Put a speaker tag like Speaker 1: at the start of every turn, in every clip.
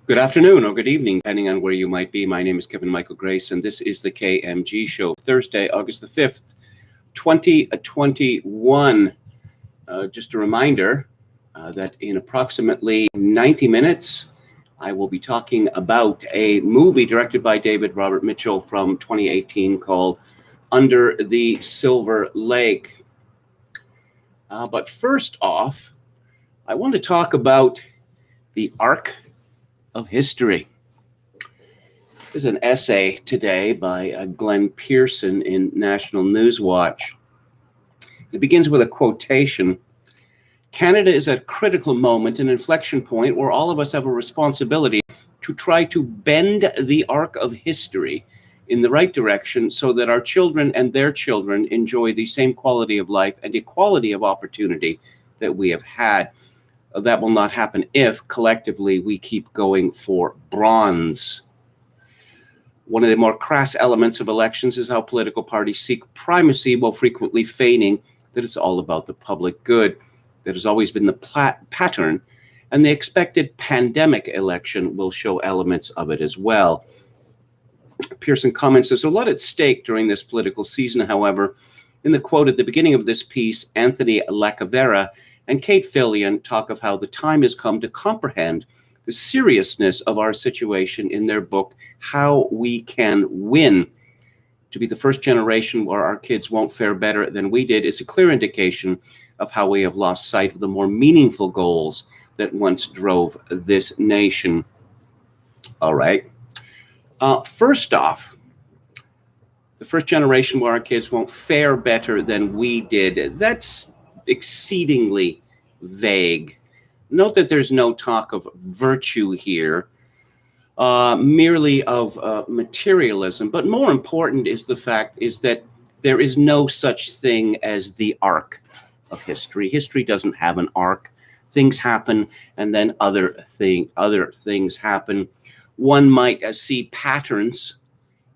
Speaker 1: Good afternoon or good evening, depending on where you might be. My name is Kevin Michael Grace, and this is the KMG Show, Thursday, August the 5th, 2021. Just a reminder that in approximately 90 minutes, I will be talking about a movie directed by David Robert Mitchell from 2018 called Under the Silver Lake. But first off, I want to talk about the arc of history. There's an essay today by Glenn Pearson in National Newswatch. It begins with a quotation. Canada is at a critical moment, an inflection point where all of us have a responsibility to try to bend the arc of history in the right direction so that our children and their children enjoy the same quality of life and equality of opportunity that we have had. That will not happen if collectively we keep going for bronze. One of the more crass elements of elections is how political parties seek primacy while frequently feigning that it's all about the public good. That has always been the pattern, and the expected pandemic election will show elements of it as well. Pearson comments, there's a lot at stake during this political season, however. In the quote at the beginning of this piece, Anthony Lacavera and Kate Fillion talk of how the time has come to comprehend the seriousness of our situation in their book, How We Can Win. To be the first generation where our kids won't fare better than we did is a clear indication of how we have lost sight of the more meaningful goals that once drove this nation. All right. First off, the first generation where our kids won't fare better than we did, that's exceedingly vague. Note that there's no talk of virtue here, merely of materialism. But more important is the fact is that there is no such thing as the arc of history. History doesn't have an arc. Things happen, and then other things happen. One might see patterns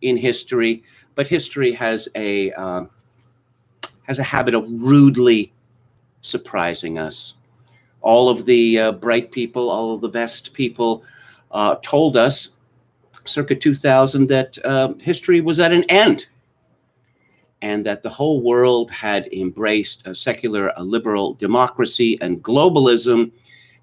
Speaker 1: in history, but history has a habit of rudely surprising us. All of the bright people, all of the best people told us circa 2000 that history was at an end and that the whole world had embraced a secular, a liberal democracy and globalism,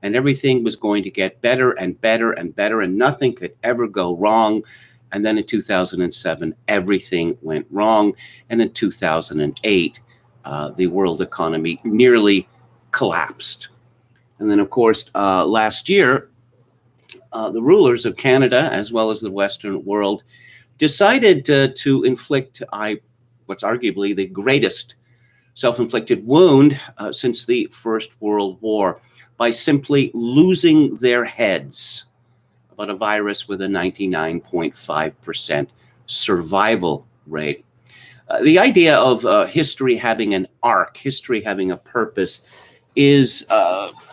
Speaker 1: and everything was going to get better and better and better, and nothing could ever go wrong. And then in 2007, everything went wrong. And in 2008, the world economy nearly collapsed. And then, of course, last year, the rulers of Canada, as well as the Western world, decided to inflict what's arguably the greatest self-inflicted wound since the First World War by simply losing their heads about a virus with a 99.5% survival rate. The idea of history having an arc, history having a purpose, is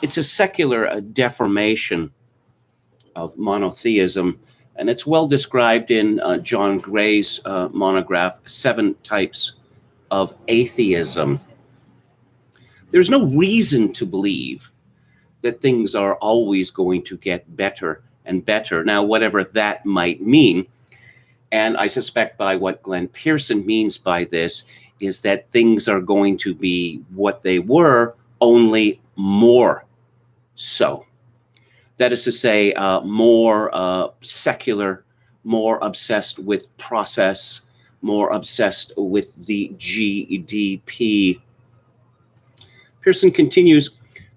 Speaker 1: it's a secular deformation of monotheism, and it's well described in John Gray's monograph, 7 Types of Atheism. There's no reason to believe that things are always going to get better and better. Now, whatever that might mean, and I suspect by what Glenn Pearson means by this is that things are going to be what they were, only more so. That is to say, more secular, more obsessed with process, more obsessed with the GDP. Pearson continues,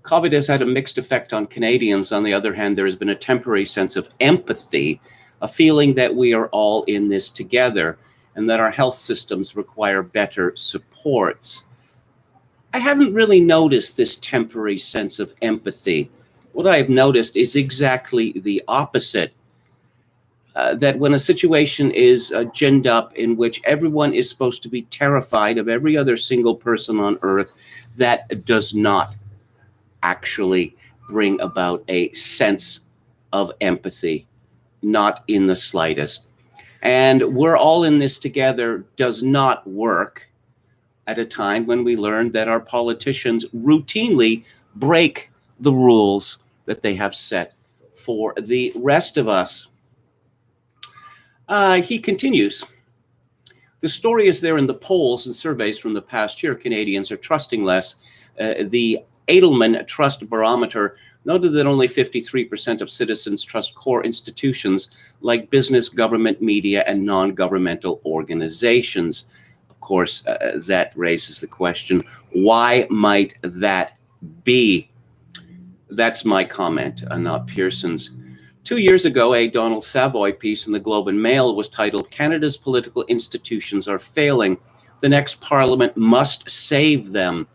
Speaker 1: COVID has had a mixed effect on Canadians. On the other hand, there has been a temporary sense of empathy, a feeling that we are all in this together and that our health systems require better supports. I haven't really noticed this temporary sense of empathy. What I've noticed is exactly the opposite. That when a situation is ginned up in which everyone is supposed to be terrified of every other single person on earth, that does not actually bring about a sense of empathy, not in the slightest. And we're all in this together does not work at a time when we learn that our politicians routinely break the rules that they have set for the rest of us. He continues. The story is there in the polls and surveys from the past year. Canadians are trusting less. The Edelman Trust Barometer noted that only 53% of citizens trust core institutions like business, government, media, and non-governmental organizations. Of course, that raises the question, why might that be? That's my comment, not Pearson's. 2 years ago, a Donald Savoy piece in the Globe and Mail was titled, "Canada's Political Institutions Are Failing. The Next Parliament Must Save Them."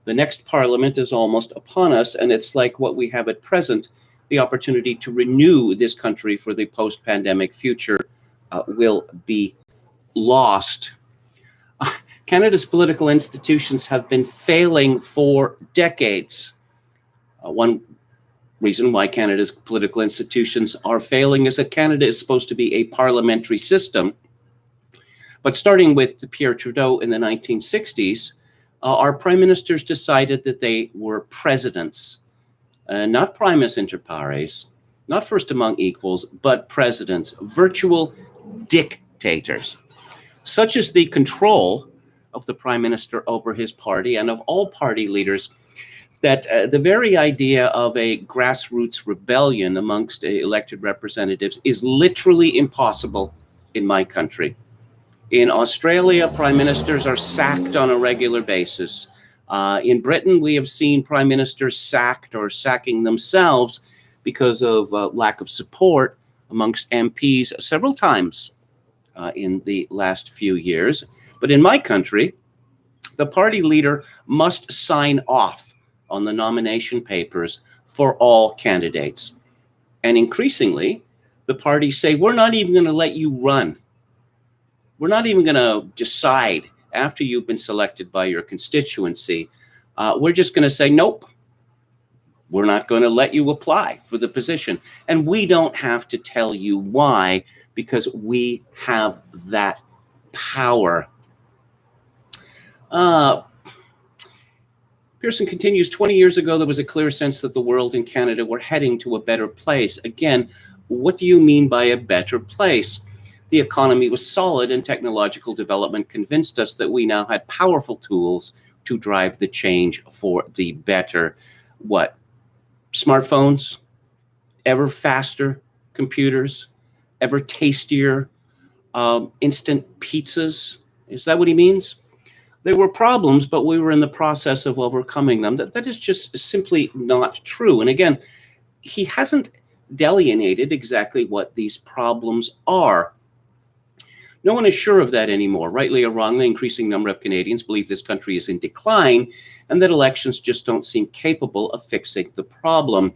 Speaker 1: The next Parliament is almost upon us, and it's like what we have at present. The opportunity to renew this country for the post-pandemic future will be lost. Canada's political institutions have been failing for decades. One reason why Canada's political institutions are failing is that Canada is supposed to be a parliamentary system. But starting with Pierre Trudeau in the 1960s, our prime ministers decided that they were presidents, not primus inter pares, not first among equals, but presidents, virtual dictators. Such is the control of the prime minister over his party and of all party leaders that the very idea of a grassroots rebellion amongst elected representatives is literally impossible in my country. In Australia, prime ministers are sacked on a regular basis. In Britain, we have seen prime ministers sacked or sacking themselves because of lack of support amongst MPs several times in the last few years. But in my country, the party leader must sign off on the nomination papers for all candidates. And increasingly, the parties say, we're not even going to let you run. We're not even going to decide after you've been selected by your constituency. We're just going to say, nope, we're not going to let you apply for the position. And we don't have to tell you why, because we have that power. Pearson continues, 20 years ago, there was a clear sense that the world and Canada were heading to a better place. Again, what do you mean by a better place? The economy was solid and technological development convinced us that we now had powerful tools to drive the change for the better. What? Smartphones? Ever faster computers? Ever tastier instant pizzas? Is that what he means? There were problems, but we were in the process of overcoming them. That is just simply not true. And again, he hasn't delineated exactly what these problems are. No one is sure of that anymore. Rightly or wrongly, increasing number of Canadians believe this country is in decline and that elections just don't seem capable of fixing the problem.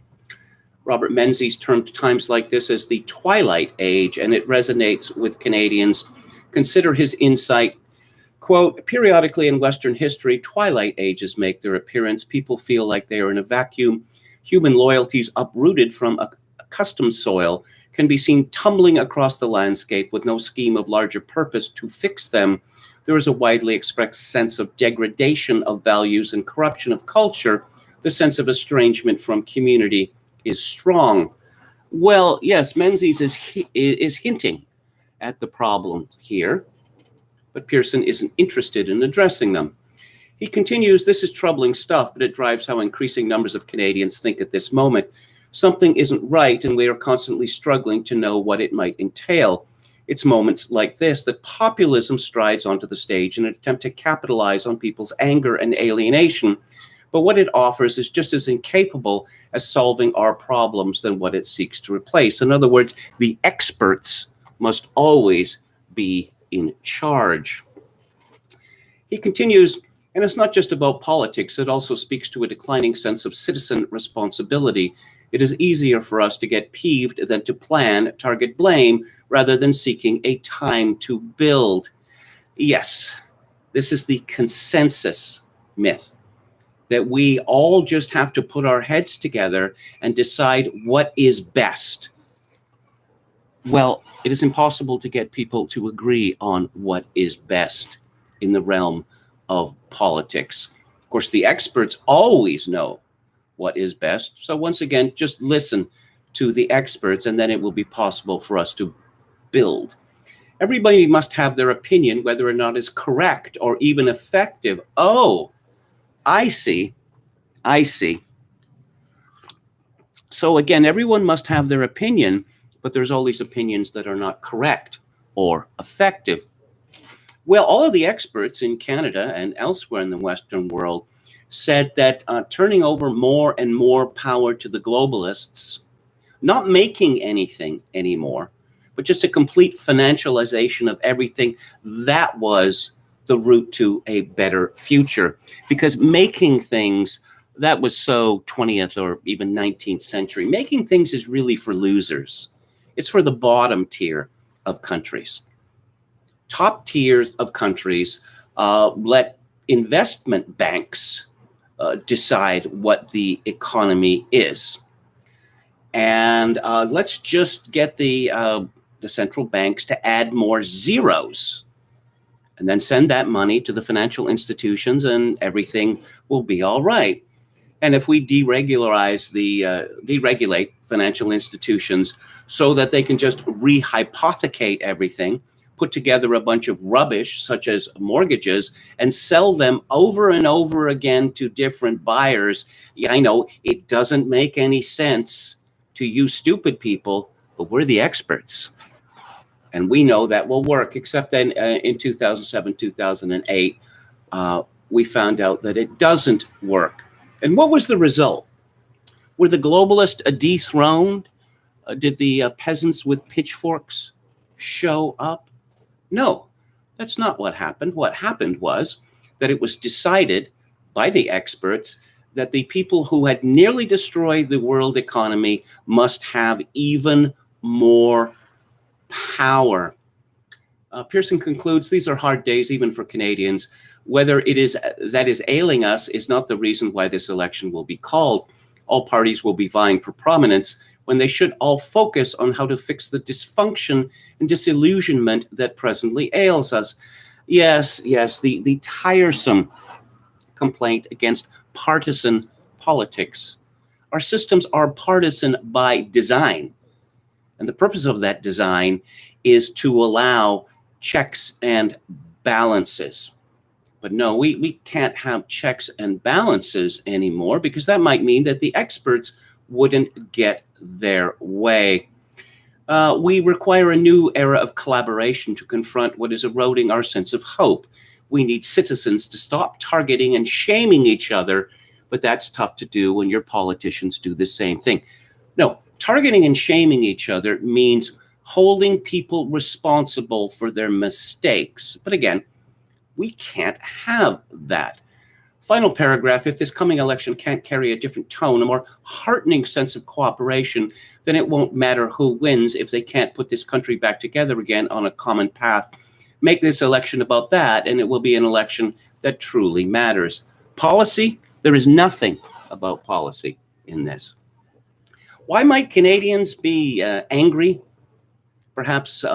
Speaker 1: Robert Menzies termed times like this as the twilight age, and it resonates with Canadians. Consider his insight. Quote, periodically in Western history, twilight ages make their appearance. People feel like they are in a vacuum. Human loyalties uprooted from accustomed soil can be seen tumbling across the landscape with no scheme of larger purpose to fix them. There is a widely expressed sense of degradation of values and corruption of culture. The sense of estrangement from community is strong. Well, yes, Menzies is hinting at the problem here, but Pearson isn't interested in addressing them. He continues, this is troubling stuff, but it drives how increasing numbers of Canadians think at this moment. Something isn't right, and we are constantly struggling to know what it might entail. It's moments like this that populism strides onto the stage in an attempt to capitalize on people's anger and alienation. But what it offers is just as incapable as solving our problems than what it seeks to replace. In other words, the experts must always be in charge. He continues, and it's not just about politics, it also speaks to a declining sense of citizen responsibility. It is easier for us to get peeved than to plan, target blame, rather than seeking a time to build. Yes, this is the consensus myth, that we all just have to put our heads together and decide what is best. Well, it is impossible to get people to agree on what is best in the realm of politics. Of course, the experts always know what is best. So once again, just listen to the experts, and then it will be possible for us to build. Everybody must have their opinion, whether or not it's correct or even effective. Oh, I see. I see. So again, everyone must have their opinion, but there's all these opinions that are not correct or effective. Well, all of the experts in Canada and elsewhere in the Western world said that turning over more and more power to the globalists, not making anything anymore, but just a complete financialization of everything, that was the route to a better future. Because making things, that was so 20th or even 19th century. Making things is really for losers. It's for the bottom tier of countries. Top tiers of countries let investment banks decide what the economy is. And let's just get the central banks to add more zeros and then send that money to the financial institutions, and everything will be all right. And if we deregulate financial institutions so that they can just rehypothecate everything, put together a bunch of rubbish such as mortgages and sell them over and over again to different buyers. Yeah, I know it doesn't make any sense to you stupid people, but we're the experts. And we know that will work, except then in 2007, 2008, we found out that it doesn't work. And what was the result? Were the globalists dethroned? Did the peasants with pitchforks show up? No, that's not what happened. What happened was that it was decided by the experts that the people who had nearly destroyed the world economy must have even more power. Pearson concludes, these are hard days even for Canadians. Whether it is that is ailing us is not the reason why this election will be called. All parties will be vying for prominence when they should all focus on how to fix the dysfunction and disillusionment that presently ails us. Yes, the tiresome complaint against partisan politics. Our systems are partisan by design. And the purpose of that design is to allow checks and balances. But no, we can't have checks and balances anymore, because that might mean that the experts wouldn't get their way. We require a new era of collaboration to confront what is eroding our sense of hope. We need citizens to stop targeting and shaming each other, but that's tough to do when your politicians do the same thing. No, targeting and shaming each other means holding people responsible for their mistakes. But again, we can't have that. Final paragraph, if this coming election can't carry a different tone, a more heartening sense of cooperation, then it won't matter who wins if they can't put this country back together again on a common path. Make this election about that, and it will be an election that truly matters. Policy, there is nothing about policy in this. Why might Canadians be angry? Perhaps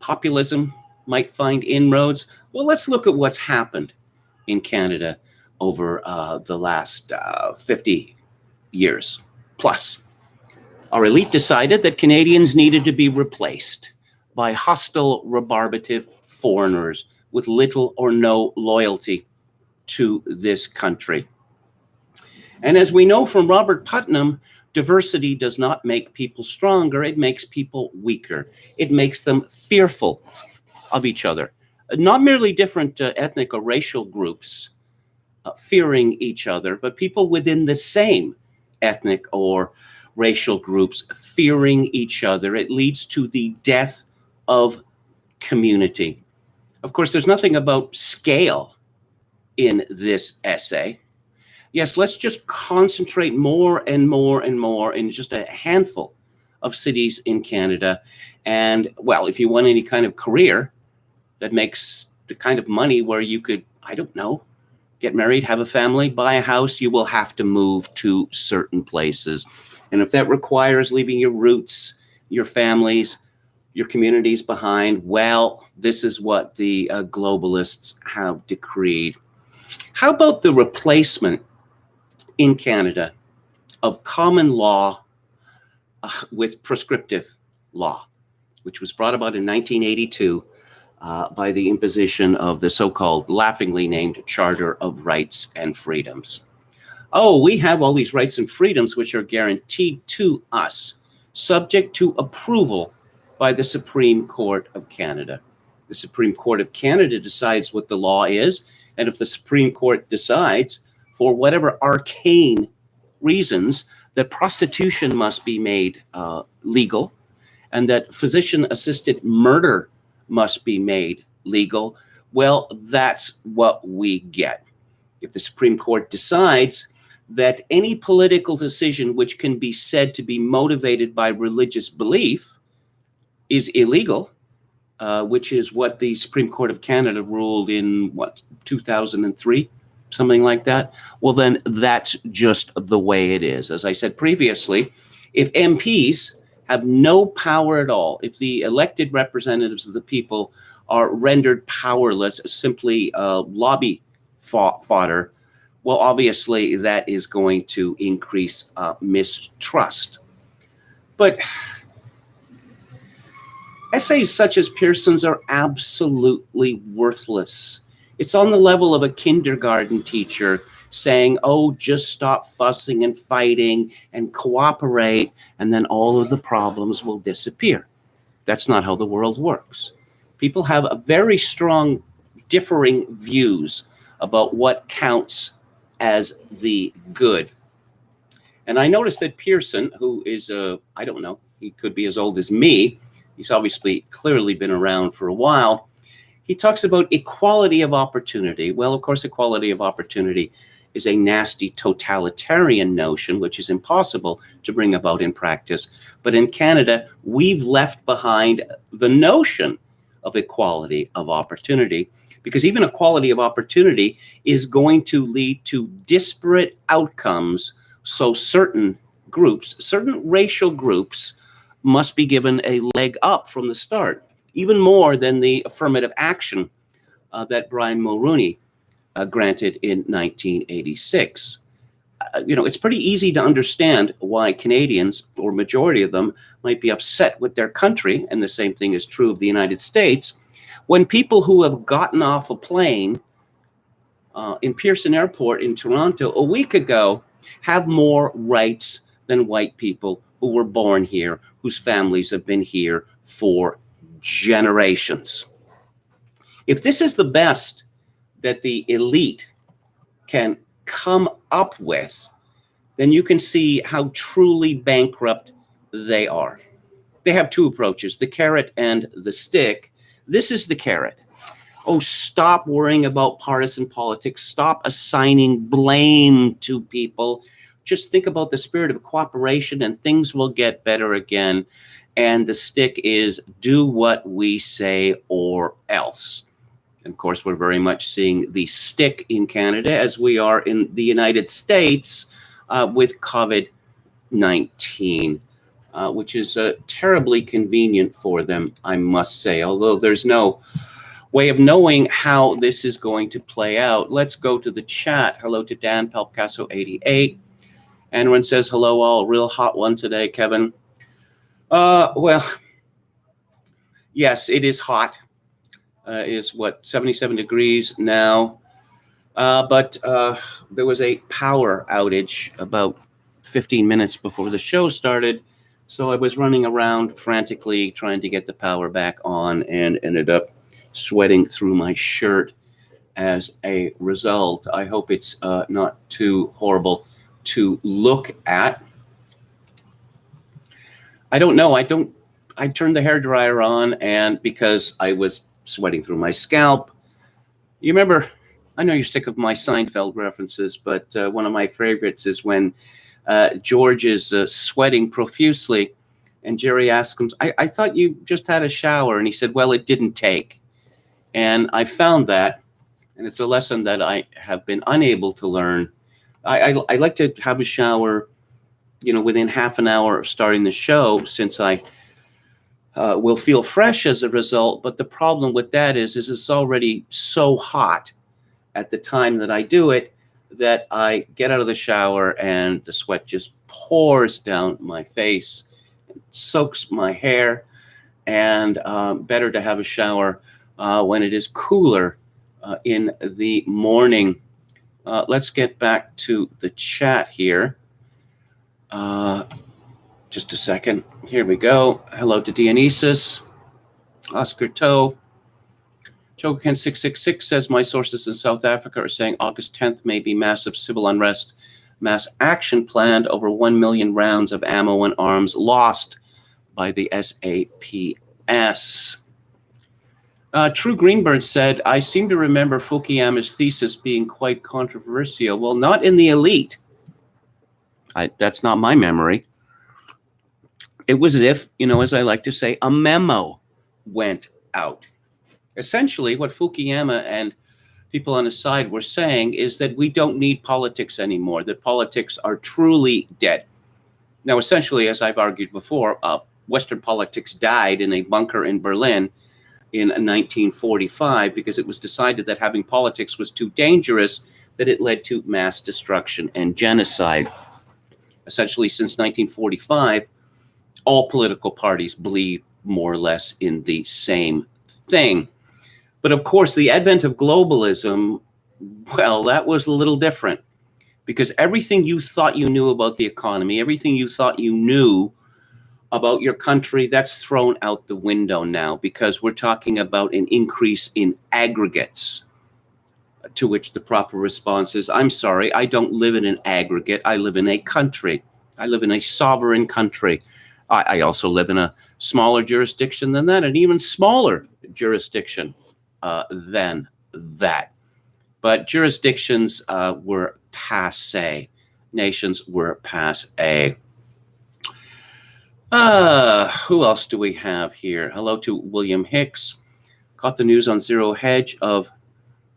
Speaker 1: populism might find inroads. Well, let's look at what's happened in Canada over the last 50 years plus. Our elite decided that Canadians needed to be replaced by hostile, rebarbative foreigners with little or no loyalty to this country. And as we know from Robert Putnam, diversity does not make people stronger, it makes people weaker. It makes them fearful of each other. Not merely different ethnic or racial groups fearing each other, but people within the same ethnic or racial groups fearing each other. It leads to the death of community. Of course, there's nothing about scale in this essay. Yes, let's just concentrate more and more and more in just a handful of cities in Canada. And, well, if you want any kind of career that makes the kind of money where you could, I don't know, get married, have a family, buy a house, you will have to move to certain places. And if that requires leaving your roots, your families, your communities behind, well, this is what the globalists have decreed. How about the replacement in Canada of common law with prescriptive law, which was brought about in 1982 by the imposition of the so-called laughingly named Charter of Rights and Freedoms. Oh, we have all these rights and freedoms which are guaranteed to us, subject to approval by the Supreme Court of Canada. The Supreme Court of Canada decides what the law is, and if the Supreme Court decides, for whatever arcane reasons, that prostitution must be made legal, and that physician-assisted murder must be made legal, well, that's what we get. If the Supreme Court decides that any political decision which can be said to be motivated by religious belief is illegal, which is what the Supreme Court of Canada ruled in, 2003? Something like that. Well, then that's just the way it is. As I said previously, if MPs have no power at all, if the elected representatives of the people are rendered powerless, simply lobby fodder, well, obviously that is going to increase mistrust. But essays such as Pearson's are absolutely worthless. It's on the level of a kindergarten teacher saying, oh, just stop fussing and fighting and cooperate, and then all of the problems will disappear. That's not how the world works. People have a very strong differing views about what counts as the good. And I noticed that Pearson, who is, I don't know, he could be as old as me. He's obviously clearly been around for a while. He talks about equality of opportunity. Well, of course, equality of opportunity is a nasty totalitarian notion, which is impossible to bring about in practice. But in Canada, we've left behind the notion of equality of opportunity, because even equality of opportunity is going to lead to disparate outcomes. So certain groups, certain racial groups, must be given a leg up from the start, even more than the affirmative action that Brian Mulroney granted in 1986. It's pretty easy to understand why Canadians, or majority of them, might be upset with their country, and the same thing is true of the United States, when people who have gotten off a plane in Pearson Airport in Toronto a week ago have more rights than white people who were born here, whose families have been here for generations. If this is the best that the elite can come up with, then you can see how truly bankrupt they are. They have two approaches, the carrot and the stick. This is the carrot. Oh, stop worrying about partisan politics. Stop assigning blame to people. Just think about the spirit of cooperation and things will get better again. And the stick is do what we say or else. And of course, we're very much seeing the stick in Canada as we are in the United States with COVID-19, which is terribly convenient for them, I must say, although there's no way of knowing how this is going to play out. Let's go to the chat. Hello to Dan Pelpicasso 88. Anwin says, hello all, real hot one today, Kevin. Well, yes, it is hot. It is, 77 degrees now. But there was a power outage about 15 minutes before the show started. So I was running around frantically trying to get the power back on and ended up sweating through my shirt as a result. I hope it's not too horrible to look at. I don't know. I turned the hairdryer on, and because I was sweating through my scalp, you remember, I know you're sick of my Seinfeld references, but one of my favorites is when George is sweating profusely, and Jerry asks him, I thought you just had a shower. And he said, well, it didn't take. And I found that, and it's a lesson that I have been unable to learn. I like to have a shower, within half an hour of starting the show, since I will feel fresh as a result. But the problem with that is it's already so hot at the time that I do it that I get out of the shower and the sweat just pours down my face. soaks my hair, and better to have a shower when it is cooler in the morning. Let's get back to the chat here. Just a second. Here we go. Hello to Dionysus. Oscar Toe. Jokerkin666 says, my sources in South Africa are saying August 10th may be massive civil unrest, mass action planned, over 1 million rounds of ammo and arms lost by the SAPS. True Greenbird said, I seem to remember Fukuyama's thesis being quite controversial. Well, not in the elite. That's not my memory. It was as if, as I like to say, a memo went out. Essentially, what Fukuyama and people on his side were saying is that we don't need politics anymore, that politics are truly dead. Now, essentially, as I've argued before, Western politics died in a bunker in Berlin in 1945 because it was decided that having politics was too dangerous, that it led to mass destruction and genocide. Essentially, since 1945, all political parties believe more or less in the same thing. But of course, the advent of globalism, well, that was a little different, because everything you thought you knew about the economy, everything you thought you knew about your country, that's thrown out the window now, because we're talking about an increase in aggregates, to which the proper response is, I'm sorry, I don't live in an aggregate. I live in a country. I live in a sovereign country. I also live in a smaller jurisdiction than that, an even smaller jurisdiction than that. But jurisdictions were passé. Nations were passé. Who else do we have here? Hello to William Hicks. Caught the news on Zero Hedge of,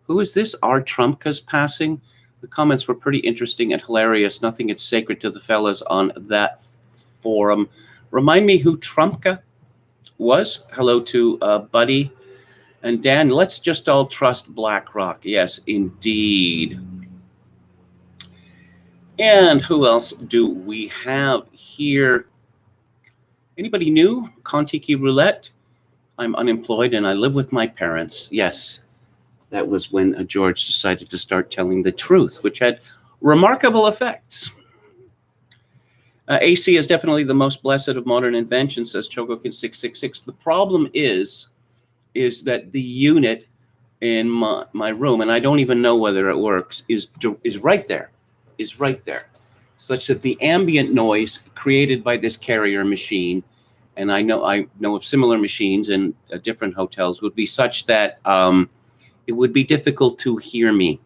Speaker 1: who is this? R. Trumpka's passing? The comments were pretty interesting and hilarious. Nothing is sacred to the fellas on that forum. Remind me who Trumpka was. Hello to Buddy and Dan. Let's just all trust BlackRock. Yes, indeed. And who else do we have here? Anybody new? Contiki Roulette. I'm unemployed and I live with my parents. Yes, that was when George decided to start telling the truth, which had remarkable effects. AC is definitely the most blessed of modern inventions, says Chogokin666. The problem is that the unit in my room, and I don't even know whether it works, is right there, such that the ambient noise created by this carrier machine, and I know of similar machines in different hotels, would be such that it would be difficult to hear me,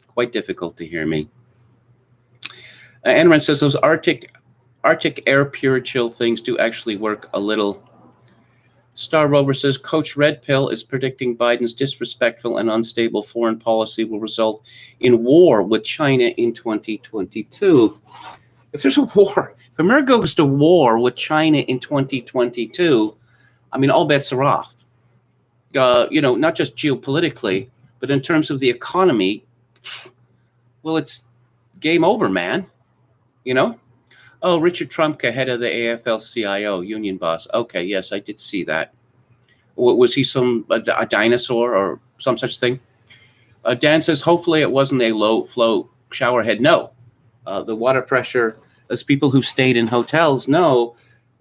Speaker 1: quite difficult to hear me. Enron says those Arctic Air Pure Chill things do actually work a little. Star Rover says Coach Red Pill is predicting Biden's disrespectful and unstable foreign policy will result in war with China in 2022. If there's a war, if America goes to war with China in 2022, I mean, all bets are off. Not just geopolitically, but in terms of the economy, well, it's game over, man. Oh, Richard Trumpka, head of the AFL-CIO, union boss. Okay, yes, I did see that. Was he a dinosaur or some such thing? Dan says, hopefully it wasn't a low-flow shower head. No, the water pressure, as people who stayed in hotels know,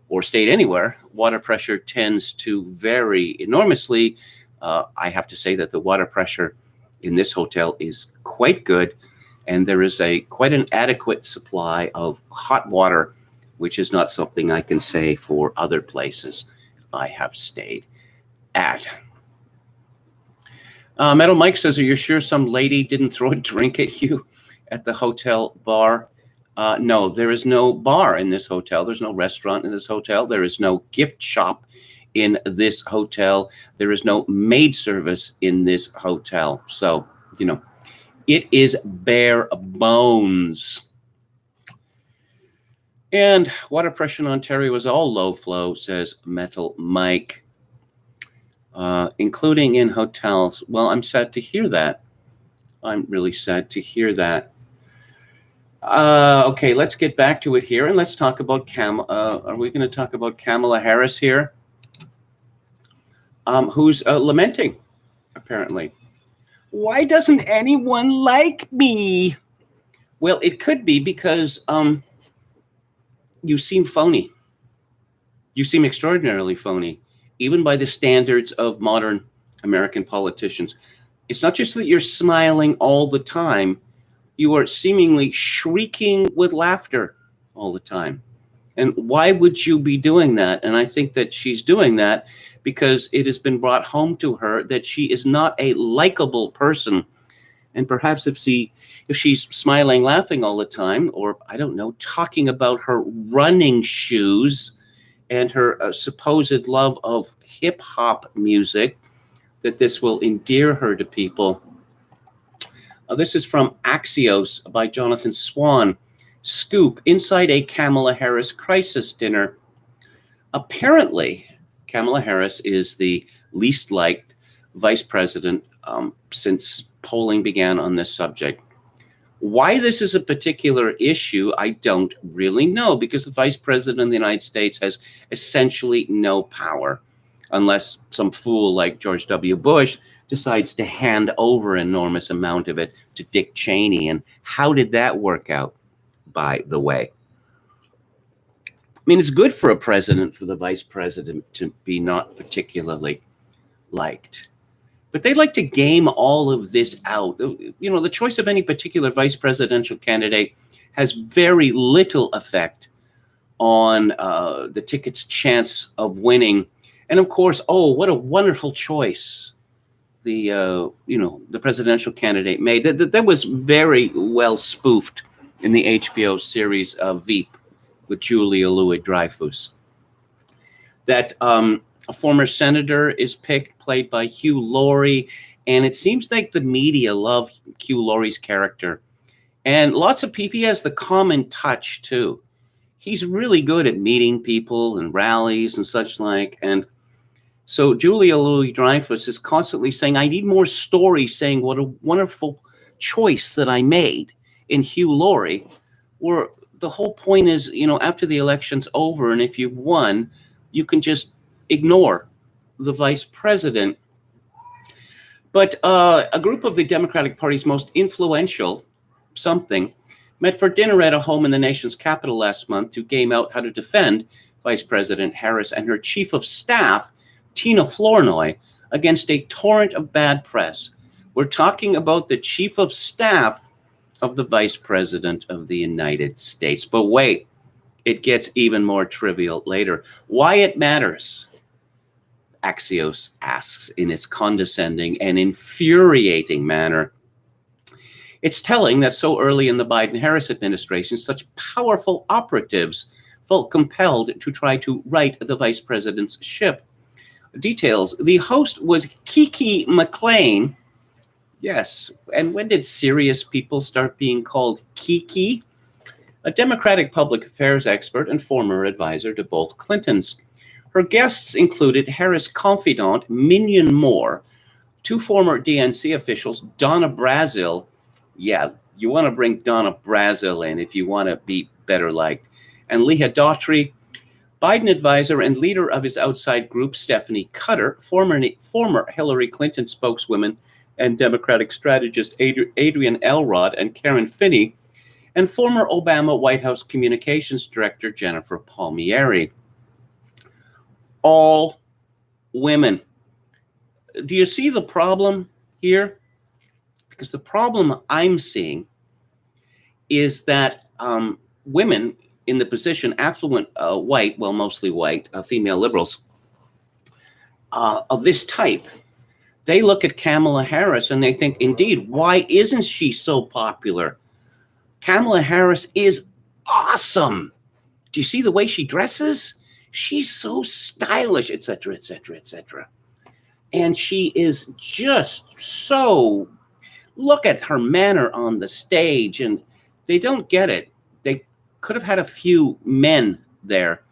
Speaker 1: or stayed anywhere, water pressure tends to vary enormously. I have to say that the water pressure in this hotel is quite good. And there is quite an adequate supply of hot water, which is not something I can say for other places I have stayed at. Metal Mike says, are you sure some lady didn't throw a drink at you at the hotel bar? No, there is no bar in this hotel. There's no restaurant in this hotel. There is no gift shop in this hotel. There is no maid service in this hotel. So, it is bare bones. And water pressure in Ontario was all low flow, says Metal Mike, including in hotels. Well, I'm sad to hear that. I'm really sad to hear that. Okay, let's get back to it here, and let's talk about are we going to talk about Kamala Harris here? Who's lamenting, apparently. Why doesn't anyone like me? Well, it could be because you seem phony. You seem extraordinarily phony, even by the standards of modern American politicians. It's not just that you're smiling all the time, you are seemingly shrieking with laughter all the time. And why would you be doing that? And I think that she's doing that because it has been brought home to her that she is not a likable person. And perhaps if she's smiling, laughing all the time, or I don't know, talking about her running shoes and her supposed love of hip hop music, that this will endear her to people. This is from Axios by Jonathan Swan. Scoop inside a Kamala Harris crisis dinner. Apparently, Kamala Harris is the least liked vice president since polling began on this subject. Why this is a particular issue, I don't really know, because the vice president of the United States has essentially no power unless some fool like George W. Bush decides to hand over an enormous amount of it to Dick Cheney. And how did that work out, by the way? I mean, it's good for a president, for the vice president to be not particularly liked. But they like to game all of this out. You know, the choice of any particular vice presidential candidate has very little effect on the ticket's chance of winning. And of course, oh, what a wonderful choice the presidential candidate made. That was very well spoofed in the HBO series Veep with Julia Louis-Dreyfus. That a former senator is picked, played by Hugh Laurie, and it seems like the media love Hugh Laurie's character. And lots of people, he has the common touch too. He's really good at meeting people and rallies and such like. And so Julia Louis-Dreyfus is constantly saying, I need more stories saying what a wonderful choice that I made in Hugh Laurie, where the whole point is, you know, after the election's over and if you've won, you can just ignore the vice president. But a group of the Democratic Party's most influential met for dinner at a home in the nation's capital last month to game out how to defend Vice President Harris and her chief of staff, Tina Flournoy, against a torrent of bad press. We're talking about the chief of staff of the vice president of the United States. But wait, it gets even more trivial later. Why it matters, Axios asks in its condescending and infuriating manner. It's telling that so early in the Biden-Harris administration, such powerful operatives felt compelled to try to right the vice president's ship. Details: the host was Kiki McLean. Yes, and when did serious people start being called Kiki? A Democratic public affairs expert and former advisor to both Clintons. Her guests included Harris' confidant, Minion Moore, two former DNC officials, Donna Brazile. Yeah, you want to bring Donna Brazile in if you want to be better liked. And Leah Daughtry, Biden advisor and leader of his outside group, Stephanie Cutter, former Hillary Clinton spokeswoman and Democratic strategist Adrian Elrod and Karen Finney, and former Obama White House communications director Jennifer Palmieri. All women. Do you see the problem here? Because the problem I'm seeing is that women in the position, affluent white, well, mostly white, female liberals of this type, they look at Kamala Harris and they think, indeed, why isn't she so popular? Kamala Harris is awesome. Do you see the way she dresses? She's so stylish, etc., etc., etc. And she is just so, look at her manner on the stage, and they don't get it. They could have had a few men there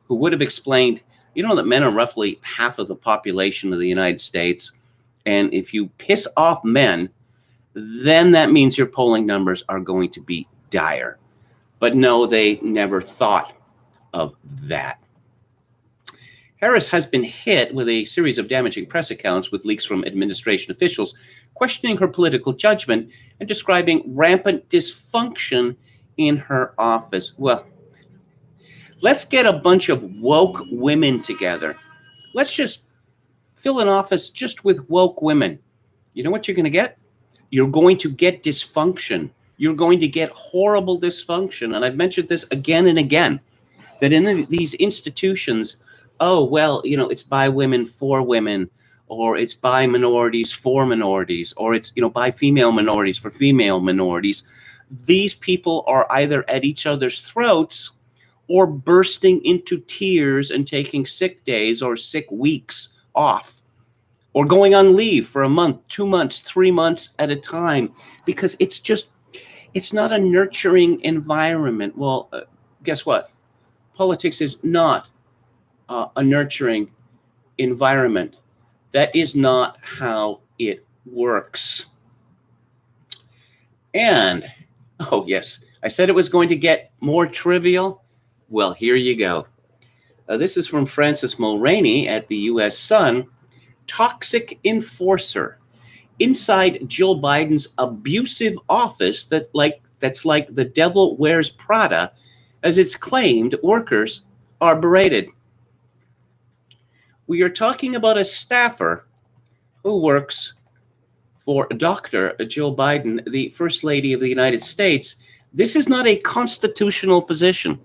Speaker 1: who would have explained, you know, that men are roughly half of the population of the United States. And if you piss off men, then that means your polling numbers are going to be dire. But no, they never thought of that. Harris has been hit with a series of damaging press accounts with leaks from administration officials questioning her political judgment and describing rampant dysfunction in her office. Well, let's get a bunch of woke women together. Let's just fill an office just with woke women. You know what you're going to get? You're going to get dysfunction. You're going to get horrible dysfunction. And I've mentioned this again and again, that in these institutions, oh, well, you know, it's by women for women, or it's by minorities for minorities, or it's, you know, by female minorities for female minorities. These people are either at each other's throats or bursting into tears and taking sick days or sick weeks off, or going on leave for a month, 2 months, 3 months at a time, because it's not a nurturing environment. Well, guess what? Politics is not a nurturing environment. That is not how it works. And, oh yes, I said it was going to get more trivial. Well, here you go. This is from Francis Mulroney at the U.S. Sun. Toxic enforcer inside Jill Biden's abusive office that's like the devil wears Prada, as it's claimed workers are berated. We are talking about a staffer who works for Dr. Jill Biden, the First Lady of the United States. This is not a constitutional position.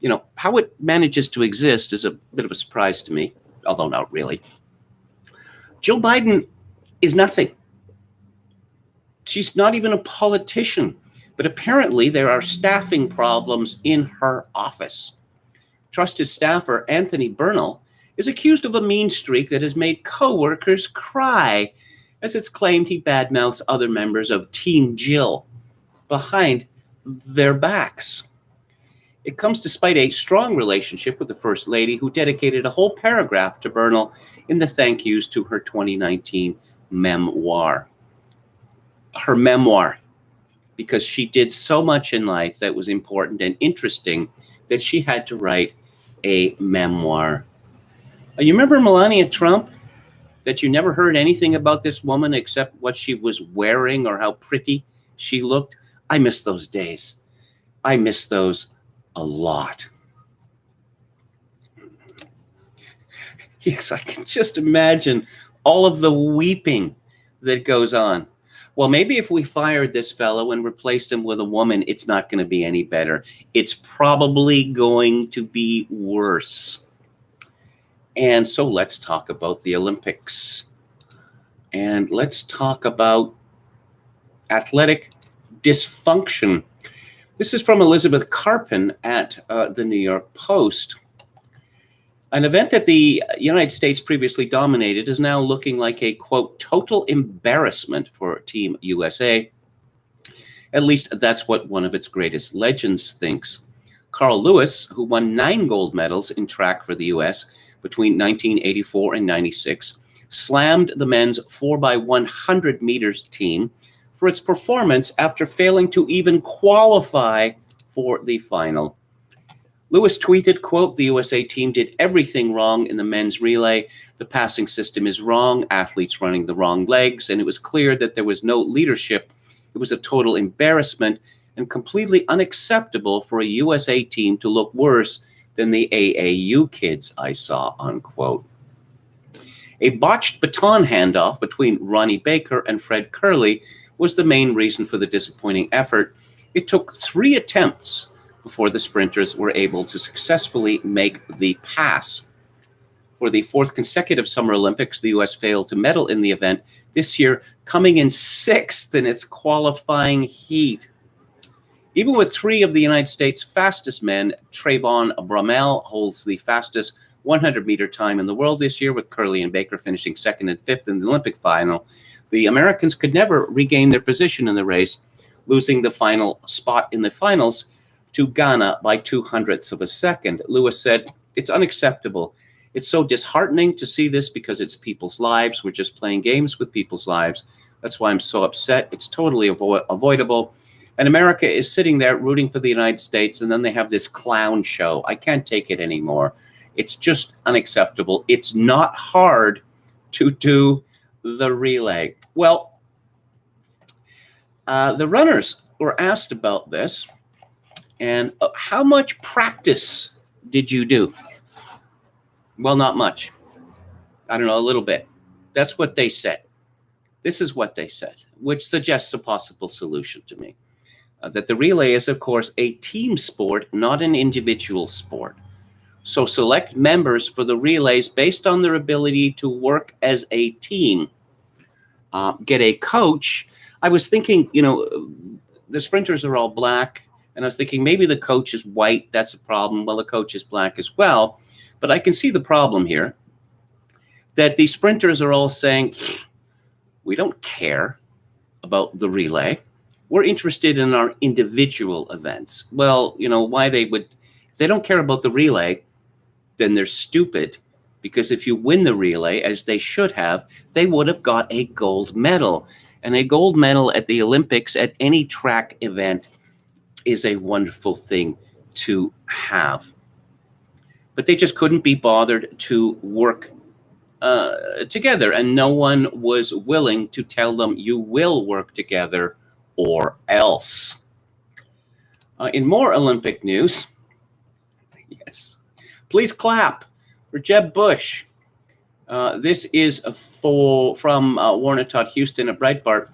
Speaker 1: You know, how it manages to exist is a bit of a surprise to me, although not really. Jill Biden is nothing. She's not even a politician, but apparently there are staffing problems in her office. Trusted staffer Anthony Bernal is accused of a mean streak that has made co-workers cry, as it's claimed he badmouths other members of Team Jill behind their backs. It comes despite a strong relationship with the First Lady, who dedicated a whole paragraph to Bernal in the thank yous to her 2019 memoir. Her memoir, because she did so much in life that was important and interesting that she had to write a memoir. You remember Melania Trump? That you never heard anything about this woman except what she was wearing or how pretty she looked? I miss those days. I miss those a lot. Yes, I can just imagine all of the weeping that goes on. Well, maybe if we fired this fellow and replaced him with a woman, it's not going to be any better. It's probably going to be worse. And so let's talk about the Olympics. And let's talk about athletic dysfunction. This is from Elizabeth Carpin at the New York Post. An event that the United States previously dominated is now looking like a, quote, total embarrassment for Team USA. At least that's what one of its greatest legends thinks. Carl Lewis, who won 9 gold medals in track for the U.S. between 1984 and 96, slammed the men's 4x100 meters team for its performance after failing to even qualify for the final. Lewis tweeted, quote, the USA team did everything wrong in the men's relay. The passing system is wrong, athletes running the wrong legs, and it was clear that there was no leadership. It was a total embarrassment and completely unacceptable for a USA team to look worse than the AAU kids I saw, unquote. A botched baton handoff between Ronnie Baker and Fred Curley was the main reason for the disappointing effort. It took 3 attempts before the sprinters were able to successfully make the pass. For the 4th consecutive Summer Olympics, the U.S. failed to medal in the event, this year coming in 6th in its qualifying heat. Even with 3 of the United States' fastest men, Trayvon Bromell holds the fastest 100-meter time in the world this year, with Curley and Baker finishing 2nd and 5th in the Olympic final. The Americans could never regain their position in the race, losing the final spot in the finals to Ghana by 0.02 of a second. Lewis said, it's unacceptable. It's so disheartening to see this because it's people's lives. We're just playing games with people's lives. That's why I'm so upset. It's totally avoidable. And America is sitting there rooting for the United States, and then they have this clown show. I can't take it anymore. It's just unacceptable. It's not hard to do the relay. Well, the runners were asked about this, and how much practice did you do? Well, not much. I don't know, a little bit. That's what they said. This is what they said, which suggests a possible solution to me. That the relay is, of course, a team sport, not an individual sport. So select members for the relays based on their ability to work as a team. Get a coach. I was thinking, the sprinters are all black, and I was thinking maybe the coach is white. That's a problem. Well, the coach is black as well. But I can see the problem here, that the sprinters are all saying, we don't care about the relay. We're interested in our individual events. Well, why they would, if they don't care about the relay, then they're stupid, because if you win the relay, as they should have, they would have got a gold medal. And a gold medal at the Olympics at any track event is a wonderful thing to have. But they just couldn't be bothered to work together, and no one was willing to tell them, you will work together or else. In more Olympic news, yes, please clap for Jeb Bush. This is from Warner Todd Houston at Breitbart.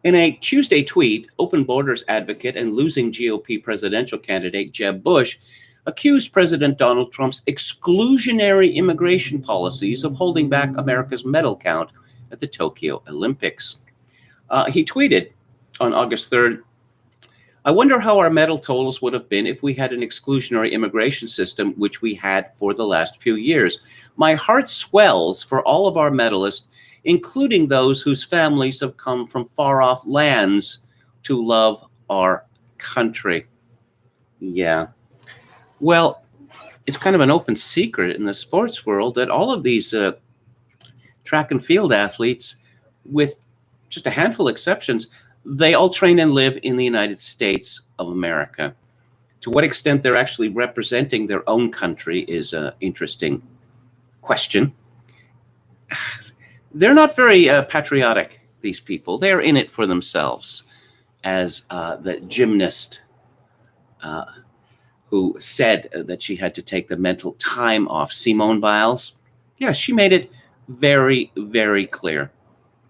Speaker 1: In a Tuesday tweet, open borders advocate and losing GOP presidential candidate Jeb Bush accused President Donald Trump's exclusionary immigration policies of holding back America's medal count at the Tokyo Olympics. He tweeted on August 3rd, I wonder how our medal totals would have been if we had an exclusionary immigration system, which we had for the last few years. My heart swells for all of our medalists, including those whose families have come from far-off lands to love our country. Yeah. Well, it's kind of an open secret in the sports world that all of these track and field athletes, with just a handful of exceptions, they all train and live in the United States of America. To what extent they're actually representing their own country is an interesting question. They're not very patriotic, these people. They're in it for themselves. As the gymnast who said that she had to take the mental time off, Simone Biles, yeah, she made it very, very clear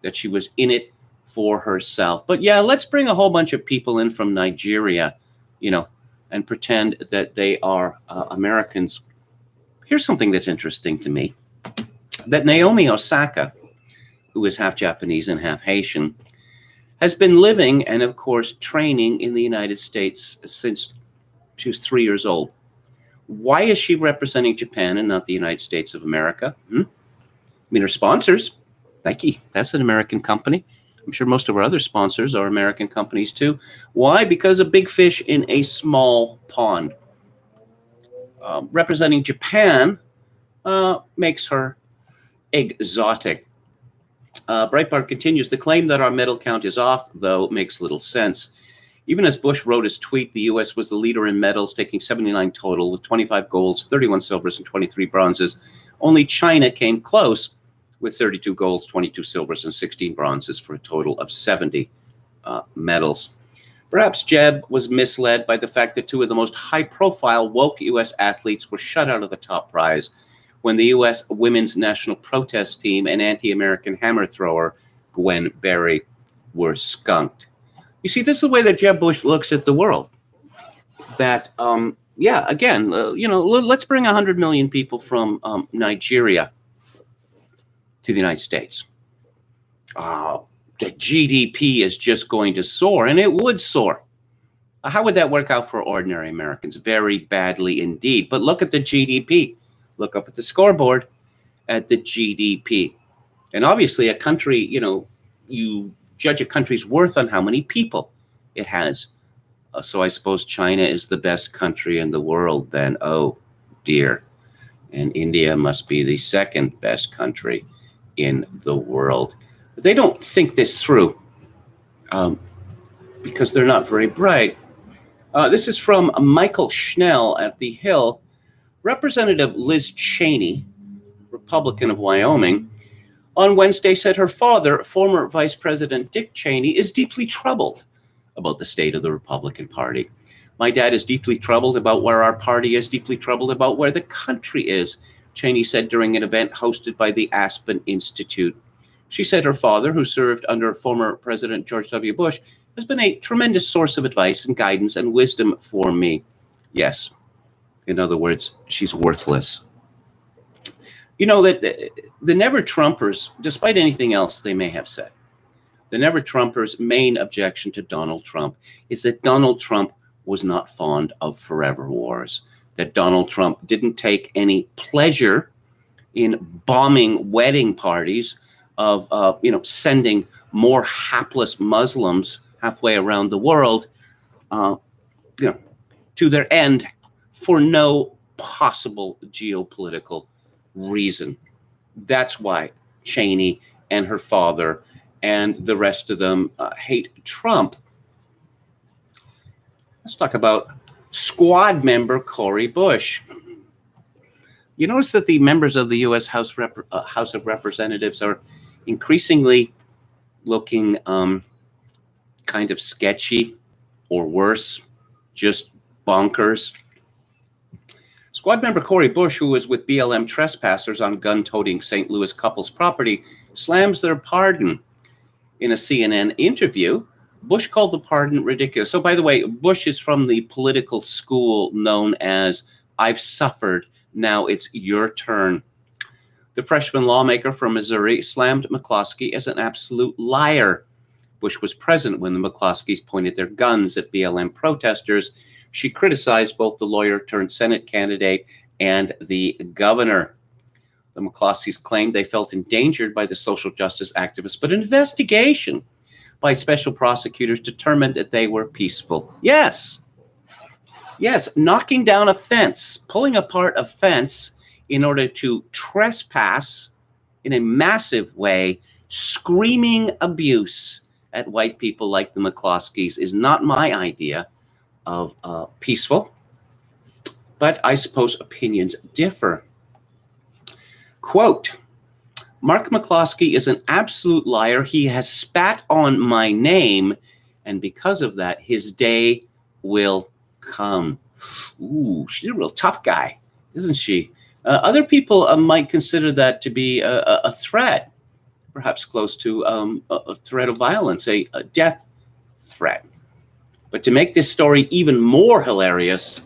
Speaker 1: that she was in it for herself. But yeah, let's bring a whole bunch of people in from Nigeria, and pretend that they are Americans. Here's something that's interesting to me, that Naomi Osaka, who is half Japanese and half Haitian, has been living and, of course, training in the United States since she was 3 years old. Why is she representing Japan and not the United States of America? I mean, her sponsors, Nike, that's an American company. I'm sure most of our other sponsors are American companies too. Why? Because a big fish in a small pond. Representing Japan makes her exotic. Breitbart continues, the claim that our medal count is off, though, makes little sense. Even as Bush wrote his tweet, the U.S. was the leader in medals, taking 79 total, with 25 golds, 31 silvers, and 23 bronzes. Only China came close, with 32 golds, 22 silvers, and 16 bronzes, for a total of 70 medals. Perhaps Jeb was misled by the fact that two of the most high-profile woke U.S. athletes were shut out of the top prize when the U.S. women's national protest team and anti-American hammer thrower Gwen Berry were skunked. You see, this is the way that Jeb Bush looks at the world. That, let's bring 100 million people from Nigeria to the United States. The GDP is just going to soar, and it would soar. How would that work out for ordinary Americans? Very badly indeed. But look at the GDP. Look up at the scoreboard at the GDP. And obviously a country, you judge a country's worth on how many people it has. So I suppose China is the best country in the world then. Oh, dear. And India must be the second best country in the world. They don't think this through, because they're not very bright. This is from Michael Schnell at The Hill. Representative Liz Cheney, Republican of Wyoming, on Wednesday said her father, former Vice President Dick Cheney, is deeply troubled about the state of the Republican Party. My dad is deeply troubled about where our party is, deeply troubled about where the country is, Cheney said during an event hosted by the Aspen Institute. She said her father, who served under former President George W. Bush, has been a tremendous source of advice and guidance and wisdom for me. Yes, in other words, she's worthless. You know that the Never-Trumpers, despite anything else they may have said, the Never-Trumpers' main objection to Donald Trump is that Donald Trump was not fond of forever wars, that Donald Trump didn't take any pleasure in bombing wedding parties of, sending more hapless Muslims halfway around the world, to their end for no possible geopolitical reason. That's why Cheney and her father and the rest of them hate Trump. Let's talk about squad member Cori Bush. You notice that the members of the U.S. House of Representatives are increasingly looking kind of sketchy, or worse, just bonkers. Squad member Cori Bush, who was with BLM trespassers on gun-toting St. Louis couple's property, slams their pardon. In a CNN interview, Bush called the pardon ridiculous. So, by the way, Bush is from the political school known as I've suffered, now it's your turn. The freshman lawmaker from Missouri slammed McCloskey as an absolute liar. Bush was present when the McCloskeys pointed their guns at BLM protesters. She criticized both the lawyer-turned-Senate candidate and the governor. The McCloskeys claimed they felt endangered by the social justice activists, but an investigation by special prosecutors determined that they were peaceful. Yes, knocking down a fence, pulling apart a fence in order to trespass in a massive way, screaming abuse at white people like the McCloskeys is not my idea of peaceful, but I suppose opinions differ. Quote, Mark McCloskey is an absolute liar. He has spat on my name, and because of that, his day will come. Ooh, she's a real tough guy, isn't she? Other people might consider that to be a threat, perhaps close to a threat of violence, a death threat. But to make this story even more hilarious,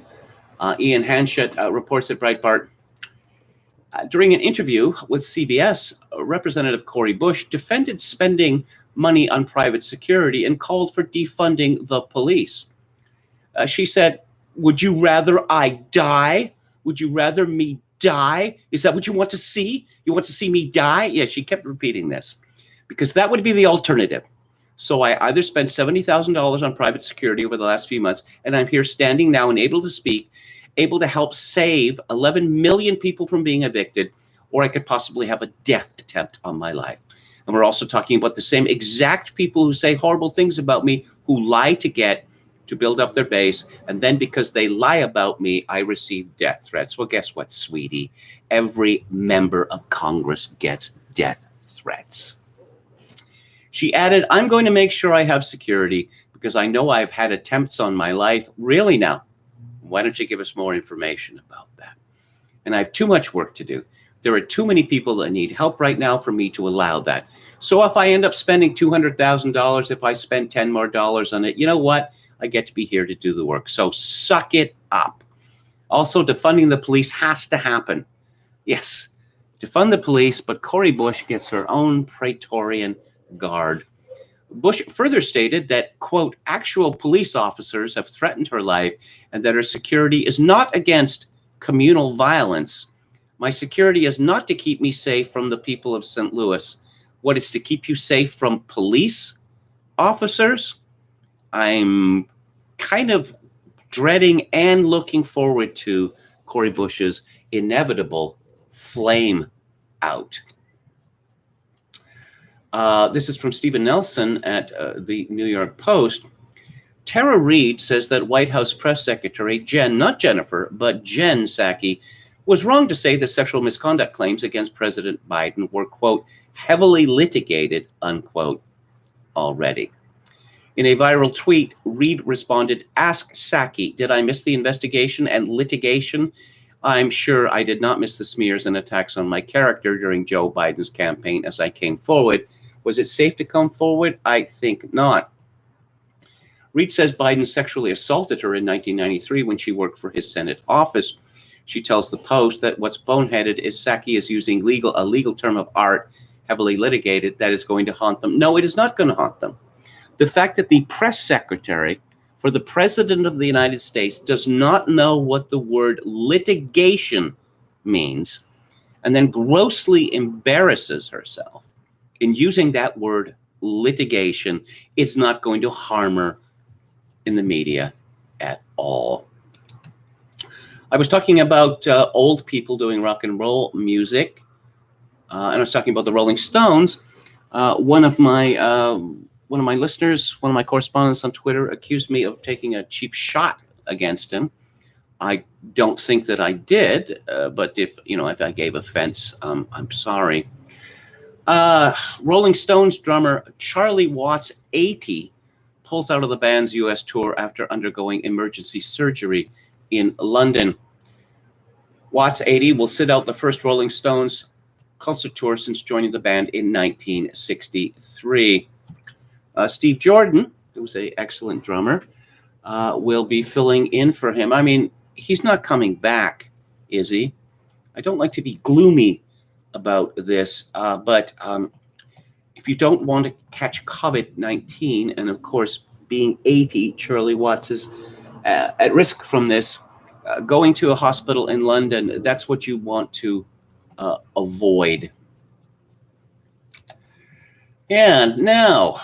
Speaker 1: Ian Hanchett reports at Breitbart, during an interview with CBS, Representative Cori Bush defended spending money on private security and called for defunding the police. She said, would you rather I die? Would you rather me die? Is that what you want to see? You want to see me die? Yeah, she kept repeating this because that would be the alternative. So I either spent $70,000 on private security over the last few months, and I'm here standing now and able to speak, able to help save 11 million people from being evicted, or I could possibly have a death attempt on my life. And we're also talking about the same exact people who say horrible things about me, who lie to build up their base, and then because they lie about me, I receive death threats. Well, guess what, sweetie? Every member of Congress gets death threats. She added, I'm going to make sure I have security because I know I've had attempts on my life. Really now? Why don't you give us more information about that? And I have too much work to do. There are too many people that need help right now for me to allow that. So if I end up spending $200,000, if I spend $10 more on it, you know what? I get to be here to do the work. So suck it up. Also, defunding the police has to happen. Yes, defund the police, but Cori Bush gets her own Praetorian Guard. Bush further stated that, quote, actual police officers have threatened her life and that her security is not against communal violence. My security is not to keep me safe from the people of St. Louis. What is to keep you safe from police officers? I'm kind of dreading and looking forward to Cori Bush's inevitable flame out. This is from Stephen Nelson at the New York Post. Tara Reid says that White House press secretary Jen, not Jennifer, but Jen Psaki, was wrong to say the sexual misconduct claims against President Biden were, quote, heavily litigated, unquote, already. In a viral tweet, Reid responded, "Ask Psaki, did I miss the investigation and litigation? I'm sure I did not miss the smears and attacks on my character during Joe Biden's campaign as I came forward. Was it safe to come forward? I think not." Reid says Biden sexually assaulted her in 1993 when she worked for his Senate office. She tells the Post that what's boneheaded is Psaki is using a legal term of art, heavily litigated, that is going to haunt them. No, it is not going to haunt them. The fact that the press secretary for the President of the United States does not know what the word litigation means and then grossly embarrasses herself in using that word litigation, it's not going to harm her in the media at all. I was talking about old people doing rock and roll music, and I was talking about the Rolling Stones. One of my listeners, one of my correspondents on Twitter, accused me of taking a cheap shot against him. I don't think that I did, but if I gave offense, I'm sorry. Rolling Stones drummer Charlie Watts, 80, pulls out of the band's U.S. tour after undergoing emergency surgery in London. Watts, 80, will sit out the first Rolling Stones concert tour since joining the band in 1963. Steve Jordan, who was an excellent drummer, will be filling in for him. I mean, he's not coming back, is he? I don't like to be gloomy about this, but if you don't want to catch COVID-19, and of course, being 80, Charlie Watts is at risk from this, going to a hospital in London, that's what you want to avoid. And now,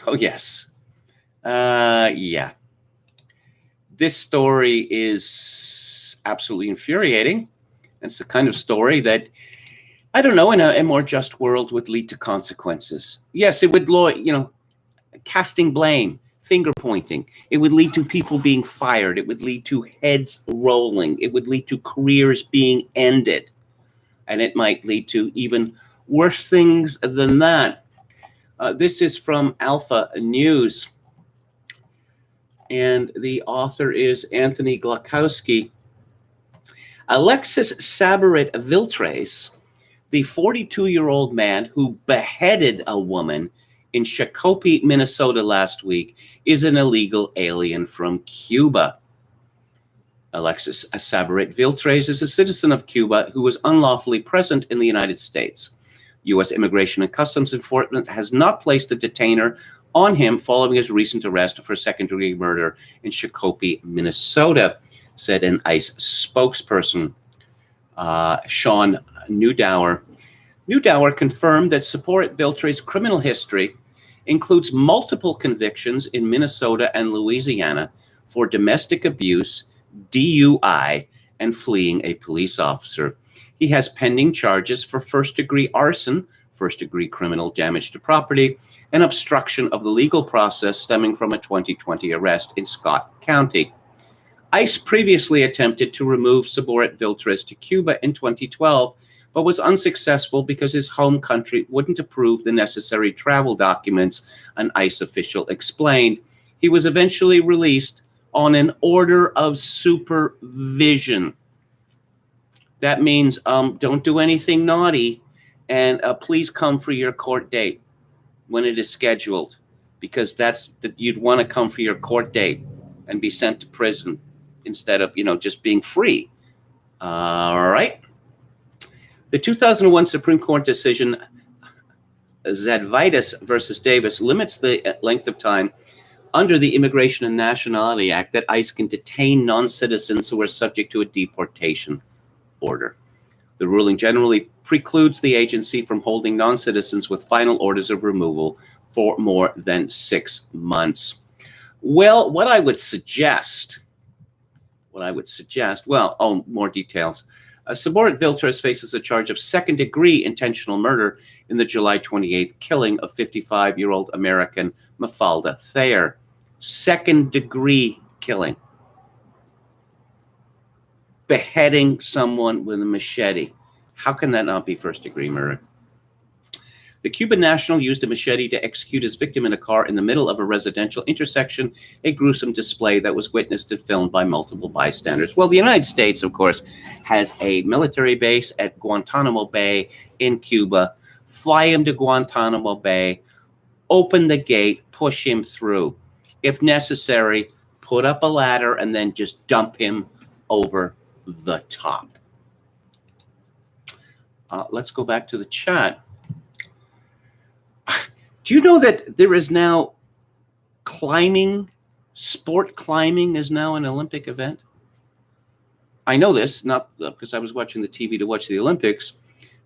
Speaker 1: oh yes, yeah. This story is absolutely infuriating. It's the kind of story that, I don't know, in a more just world would lead to consequences. Yes, it would, casting blame, finger pointing. It would lead to people being fired. It would lead to heads rolling. It would lead to careers being ended. And it might lead to even worse things than that. This is from Alpha News. And the author is Anthony Glakowski. Alexis Sabarit-Viltres, the 42-year-old man who beheaded a woman in Shakopee, Minnesota last week, is an illegal alien from Cuba. Alexis Sabarit-Viltres is a citizen of Cuba who was unlawfully present in the United States. U.S. Immigration and Customs Enforcement has not placed a detainer on him following his recent arrest for second-degree murder in Shakopee, Minnesota, said an ICE spokesperson, Sean Newdower. Newdower confirmed that Sabarit-Viltres' criminal history includes multiple convictions in Minnesota and Louisiana for domestic abuse, DUI, and fleeing a police officer. He has pending charges for first-degree arson, first-degree criminal damage to property, and obstruction of the legal process stemming from a 2020 arrest in Scott County. ICE previously attempted to remove Sabarit-Viltres to Cuba in 2012, but was unsuccessful because his home country wouldn't approve the necessary travel documents, an ICE official explained. He was eventually released on an order of supervision. That means don't do anything naughty, and please come for your court date when it is scheduled, because you'd want to come for your court date and be sent to prison instead of just being free. All right. The 2001 Supreme Court decision, Zadvitas versus Davis, limits the length of time under the Immigration and Nationality Act that ICE can detain non-citizens who are subject to a deportation order. The ruling generally precludes the agency from holding non-citizens with final orders of removal for more than 6 months. Well, what I would suggest, more details. Sabarit-Viltres faces a charge of second-degree intentional murder in the July 28th killing of 55-year-old American Mafalda Thayer. second-degree killing. Beheading someone with a machete. How can that not be first-degree murder? The Cuban national used a machete to execute his victim in a car in the middle of a residential intersection, a gruesome display that was witnessed and filmed by multiple bystanders. Well, the United States, of course, has a military base at Guantanamo Bay in Cuba. Fly him to Guantanamo Bay, open the gate, push him through. If necessary, put up a ladder and then just dump him over the top. Let's go back to the chat. Do you know that there is now climbing, sport climbing is now an Olympic event? I know this, not because I was watching the TV to watch the Olympics,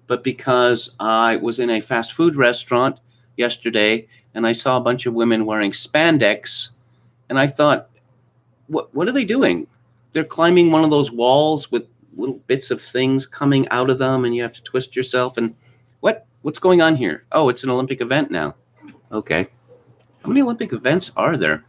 Speaker 1: but because I was in a fast food restaurant yesterday and I saw a bunch of women wearing spandex, and I thought, what are they doing? They're climbing one of those walls with little bits of things coming out of them, and you have to twist yourself. And what's going on here? Oh, it's an Olympic event now. Okay. How many Olympic events are there?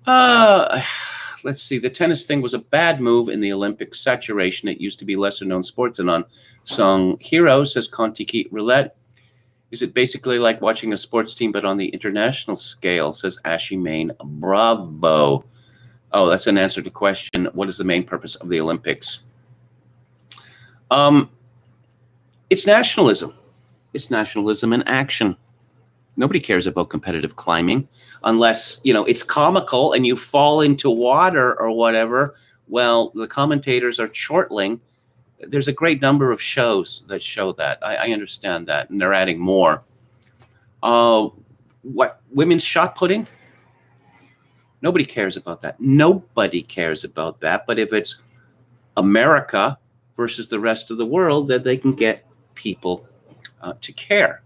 Speaker 1: Let's see. The tennis thing was a bad move in the Olympic saturation. It used to be lesser known sports and unsung heroes, says Contiki Roulette. Is it basically like watching a sports team, but on the international scale, says Ashy Main. Bravo. Oh, that's an answer to the question. What is the main purpose of the Olympics? It's nationalism. It's nationalism in action. Nobody cares about competitive climbing unless, it's comical and you fall into water or whatever. Well, the commentators are chortling. There's a great number of shows that show that. I understand that, and they're adding more. Women's shot putting? Nobody cares about that. Nobody cares about that. But if it's America versus the rest of the world, then they can get people to care.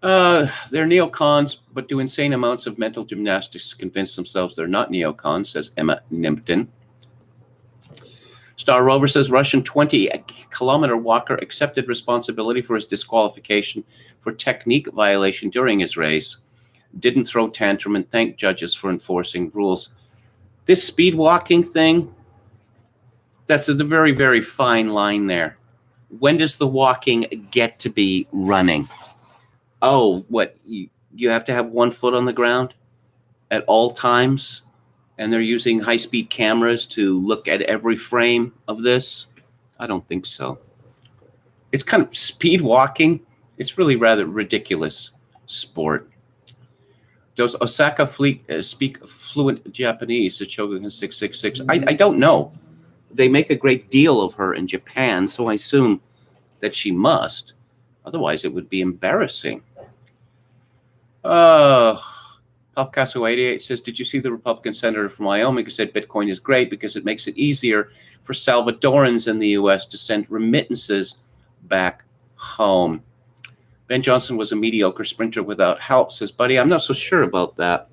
Speaker 1: They're neocons, but do insane amounts of mental gymnastics to convince themselves they're not neocons, says Emma Nimpton. Star Rover says Russian 20-kilometer walker accepted responsibility for his disqualification for technique violation during his race. Didn't throw tantrum and thanked judges for enforcing rules. This speed walking thing, that's a very, very fine line there. When does the walking get to be running? Oh, you have to have one foot on the ground at all times, and they're using high-speed cameras to look at every frame of this? I don't think so. It's kind of speed walking. It's really rather ridiculous sport. Does Osaka speak fluent Japanese? The Shogun 666. I don't know. They make a great deal of her in Japan, so I assume that she must. Otherwise, it would be embarrassing. Popcasso 88 says, did you see the Republican senator from Wyoming who said Bitcoin is great because it makes it easier for Salvadorans in the U.S. to send remittances back home? Ben Johnson was a mediocre sprinter without help, says Buddy. I'm not so sure about that.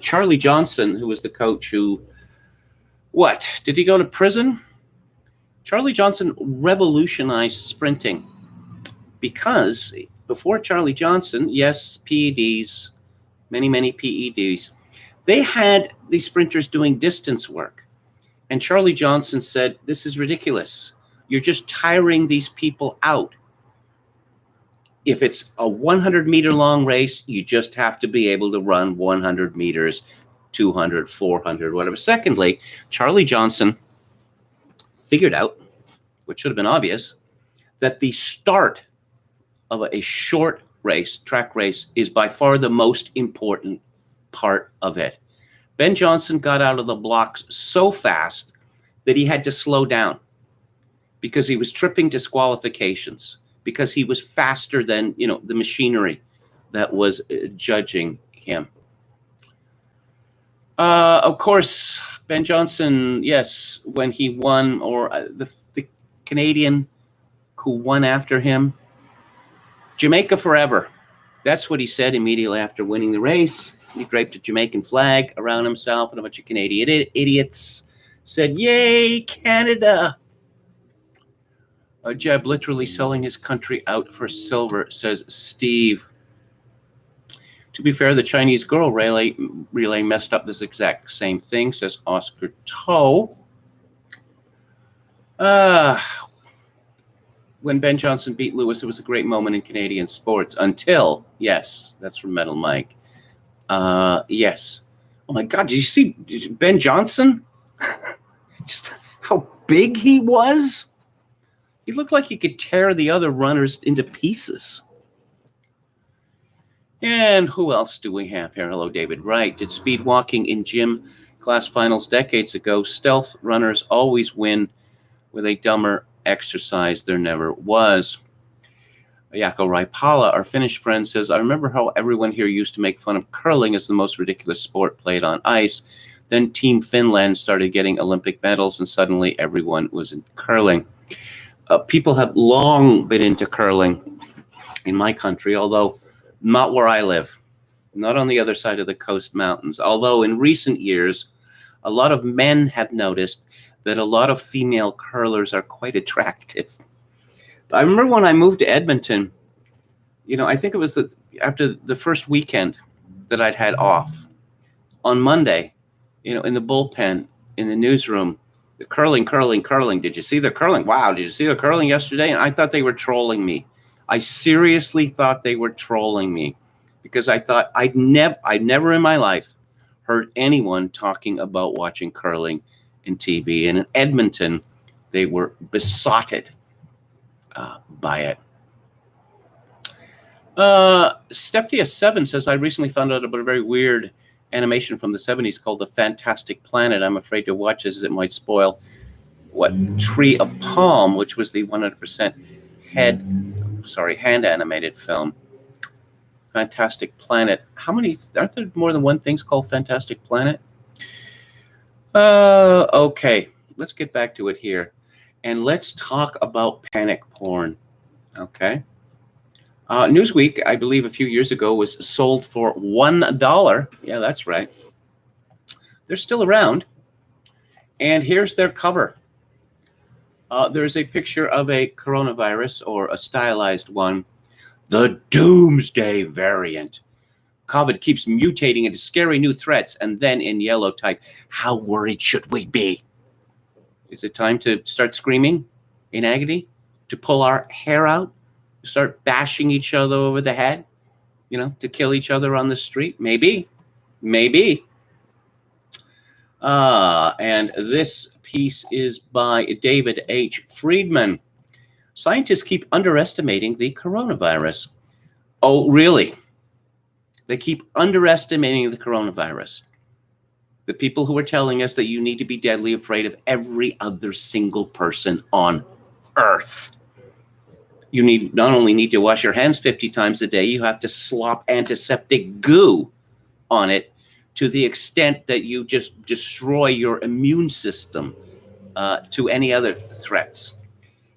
Speaker 1: Charlie Johnson, who was the coach who, did he go to prison? Charlie Johnson revolutionized sprinting because before Charlie Johnson, yes, PEDs, many PEDs, they had these sprinters doing distance work. And Charlie Johnson said, this is ridiculous. You're just tiring these people out. If it's a 100-meter long race, you just have to be able to run 100 meters, 200, 400, whatever. Secondly, Charlie Johnson figured out, which should have been obvious, that the start of a short race, track race, is by far the most important part of it. Ben Johnson got out of the blocks so fast that he had to slow down because he was tripping disqualifications, because he was faster than, the machinery that was judging him. Of course, Ben Johnson, yes, when he won, or the Canadian who won after him, Jamaica forever. That's what he said immediately after winning the race. He draped a Jamaican flag around himself, and a bunch of Canadian idiots said, "Yay, Canada!" Jeb literally selling his country out for silver, says Steve. To be fair, the Chinese girl relay messed up this exact same thing, says Oscar Toe. When Ben Johnson beat Lewis, it was a great moment in Canadian sports until, yes, that's from Metal Mike. Yes. Oh my God, did you see Ben Johnson? Just how big he was? He looked like he could tear the other runners into pieces. And who else do we have here? Hello, David Wright. Did speed walking in gym class finals decades ago? Stealth runners always win with a dumber exercise there never was. Yako Raipala, our Finnish friend, says, I remember how everyone here used to make fun of curling as the most ridiculous sport played on ice. Then Team Finland started getting Olympic medals, and suddenly everyone was in curling. People have long been into curling in my country, although not where I live, not on the other side of the coast mountains. Although in recent years, a lot of men have noticed that a lot of female curlers are quite attractive. I remember when I moved to Edmonton, I think it was after the first weekend that I'd had off. On Monday, in the bullpen, in the newsroom, the curling. Did you see the curling? Wow, did you see the curling yesterday? And I thought they were trolling me. I seriously thought they were trolling me because I thought I'd never in my life heard anyone talking about watching curling in TV. And in Edmonton, they were besotted by it. Steptia7 says, I recently found out about a very weird animation from the 70s called The Fantastic Planet. I'm afraid to watch this as it might spoil Tree of Palm, which was the 100% hand animated film. Fantastic Planet. Aren't there more than one thing's called Fantastic Planet? Okay, let's get back to it here. And let's talk about panic porn. Okay. Newsweek, I believe a few years ago, was sold for $1. Yeah, that's right. They're still around. And here's their cover. There's a picture of a coronavirus, or a stylized one. The doomsday variant. COVID keeps mutating into scary new threats. And then in yellow type, how worried should we be? Is it time to start screaming in agony? To pull our hair out? To start bashing each other over the head? To kill each other on the street? Maybe. And this piece is by David H. Friedman. Scientists keep underestimating the coronavirus. Oh, really? They keep underestimating the coronavirus. The people who are telling us that you need to be deadly afraid of every other single person on Earth. You not only need to wash your hands 50 times a day, you have to slop antiseptic goo on it to the extent that you just destroy your immune system to any other threats.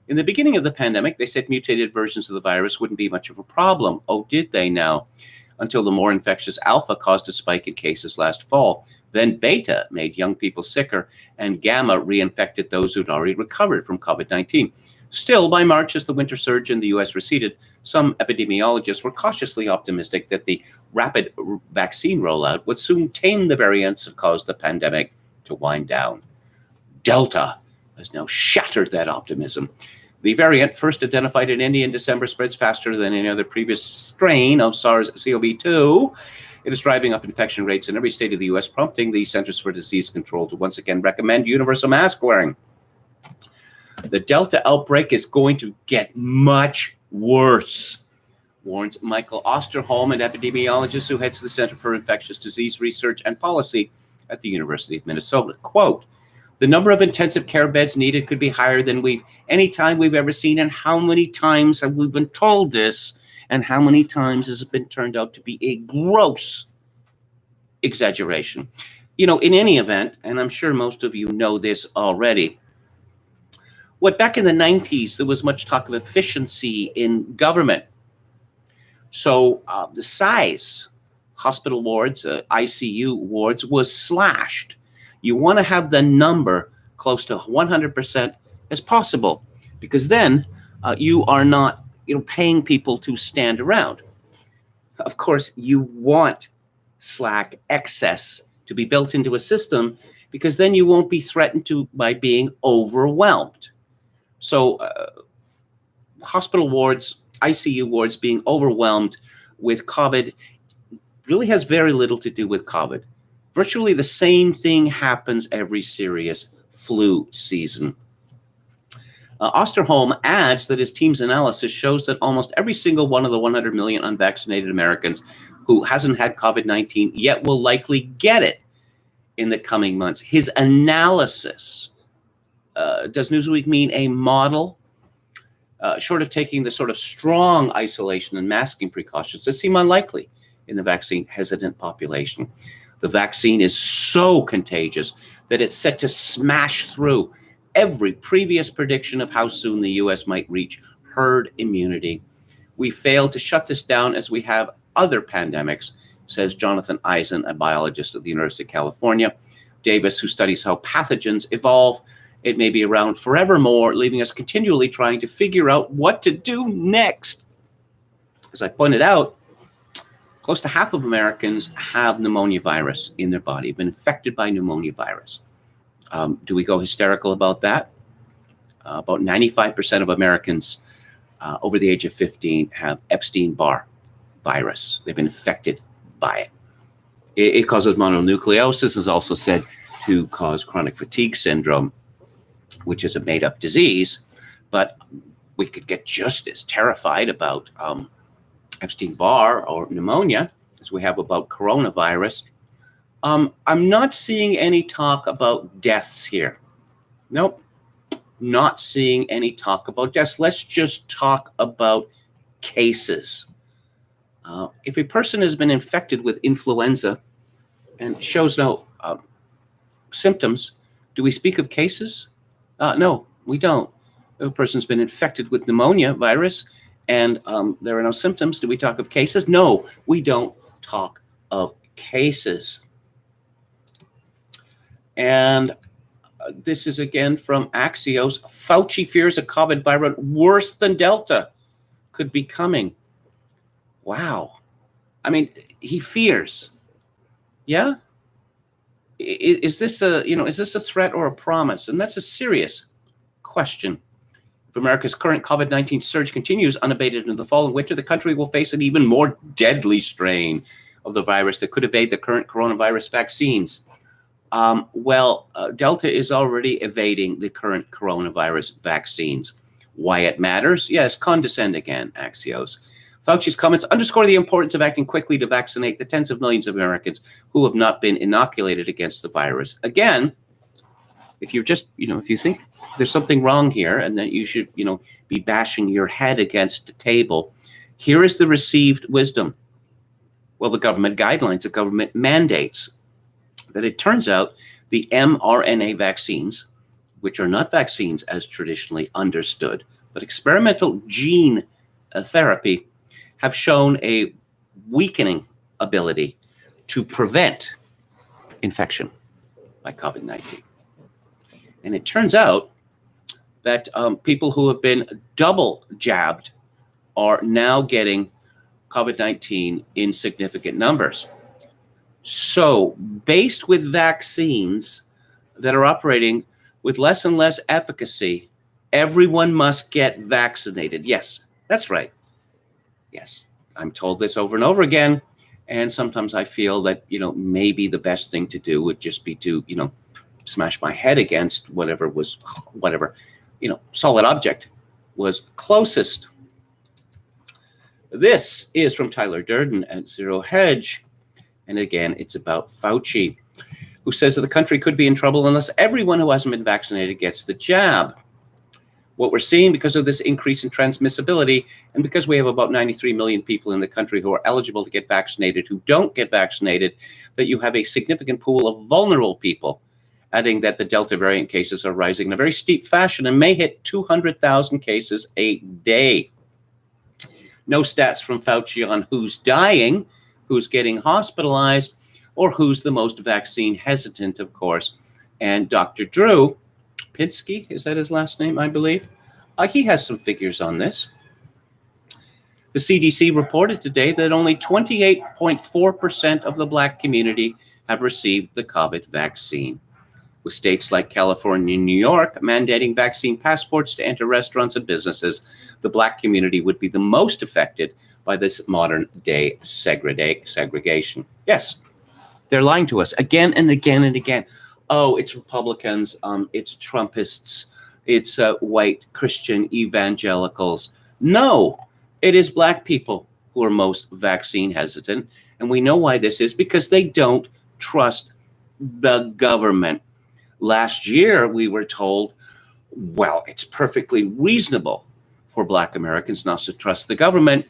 Speaker 1: In the beginning of the pandemic, they said mutated versions of the virus wouldn't be much of a problem. Oh, did they now? Until the more infectious Alpha caused a spike in cases last fall. Then Beta made young people sicker, and Gamma reinfected those who'd already recovered from COVID-19. Still, by March, as the winter surge in the U.S. receded, some epidemiologists were cautiously optimistic that the rapid vaccine rollout would soon tame the variants that caused the pandemic to wind down. Delta has now shattered that optimism. The variant, first identified in India in December, spreads faster than any other previous strain of SARS-CoV-2. It is driving up infection rates in every state of the U.S., prompting the Centers for Disease Control to once again recommend universal mask wearing. The Delta outbreak is going to get much worse, warns Michael Osterholm, an epidemiologist who heads the Center for Infectious Disease Research and Policy at the University of Minnesota. Quote, the number of intensive care beds needed could be higher than any time we've ever seen. And how many times have we been told this? And how many times has it been turned out to be a gross exaggeration? In any event, and I'm sure most of you know this already, back in the 90s, there was much talk of efficiency in government. So the size, hospital wards, ICU wards, was slashed. You want to have the number close to 100% as possible, because then you are not paying people to stand around. Of course, you want slack excess to be built into a system because then you won't be threatened by being overwhelmed. So hospital wards, ICU wards being overwhelmed with COVID really has very little to do with COVID. Virtually the same thing happens every serious flu season. Osterholm adds that his team's analysis shows that almost every single one of the 100 million unvaccinated Americans who hasn't had COVID-19 yet will likely get it in the coming months. His analysis, does Newsweek mean a model? Short of taking the sort of strong isolation and masking precautions that seem unlikely in the vaccine-hesitant population. The vaccine is so contagious that it's set to smash through every previous prediction of how soon the U.S. might reach herd immunity. We failed to shut this down as we have other pandemics, says Jonathan Eisen, a biologist at the University of California, Davis, who studies how pathogens evolve. It may be around forevermore, leaving us continually trying to figure out what to do next. As I pointed out, close to half of Americans have pneumonia virus in their body, been infected by pneumonia virus. Do we go hysterical about that? About 95% of Americans over the age of 15 have Epstein-Barr virus. They've been infected by it. It causes mononucleosis, is also said to cause chronic fatigue syndrome, which is a made-up disease, but we could get just as terrified about Epstein-Barr or pneumonia as we have about coronavirus. I'm not seeing any talk about deaths here. Nope, not seeing any talk about deaths. Let's just talk about cases. If a person has been infected with influenza and shows no symptoms, do we speak of cases? No, we don't. If a person's been infected with pneumonia virus and there are no symptoms, do we talk of cases? No, we don't talk of cases. And this is again from Axios. Fauci fears a COVID variant worse than Delta could be coming. Wow. I mean, he fears. Yeah? Is this a threat or a promise? And that's a serious question. If America's current COVID-19 surge continues unabated into the fall and winter, the country will face an even more deadly strain of the virus that could evade the current coronavirus vaccines. Delta is already evading the current coronavirus vaccines. Why it matters? Yes, condescend again, Axios. Fauci's comments underscore the importance of acting quickly to vaccinate the tens of millions of Americans who have not been inoculated against the virus. Again, if you're just, if you think there's something wrong here and that you should, be bashing your head against the table, here is the received wisdom. Well, the government guidelines, the government mandates that it turns out the mRNA vaccines, which are not vaccines as traditionally understood, but experimental gene therapy, have shown a weakening ability to prevent infection by COVID-19. And it turns out that people who have been double jabbed are now getting COVID-19 in significant numbers. So, based with vaccines that are operating with less and less efficacy, everyone must get vaccinated. Yes, that's right. Yes, I'm told this over and over again. And sometimes I feel that, maybe the best thing to do would just be to, smash my head against whatever, solid object was closest. This is from Tyler Durden at Zero Hedge. And again, it's about Fauci, who says that the country could be in trouble unless everyone who hasn't been vaccinated gets the jab. What we're seeing because of this increase in transmissibility, and because we have about 93 million people in the country who are eligible to get vaccinated who don't get vaccinated, that you have a significant pool of vulnerable people, adding that the Delta variant cases are rising in a very steep fashion and may hit 200,000 cases a day. No stats from Fauci on who's dying, who's getting hospitalized, or who's the most vaccine hesitant, of course. And Dr. Drew Pinsky, is that his last name, I believe? He has some figures on this. The CDC reported today that only 28.4% of the Black community have received the COVID vaccine, with states like California and New York mandating vaccine passports to enter restaurants and businesses. The Black community would be the most affected by this modern-day segregation. Yes, they're lying to us again and again and again. Oh, it's Republicans, it's Trumpists, it's white Christian evangelicals. No, it is Black people who are most vaccine hesitant. And we know why this is, because they don't trust the government. Last year, we were told, well, it's perfectly reasonable for Black Americans not to trust the government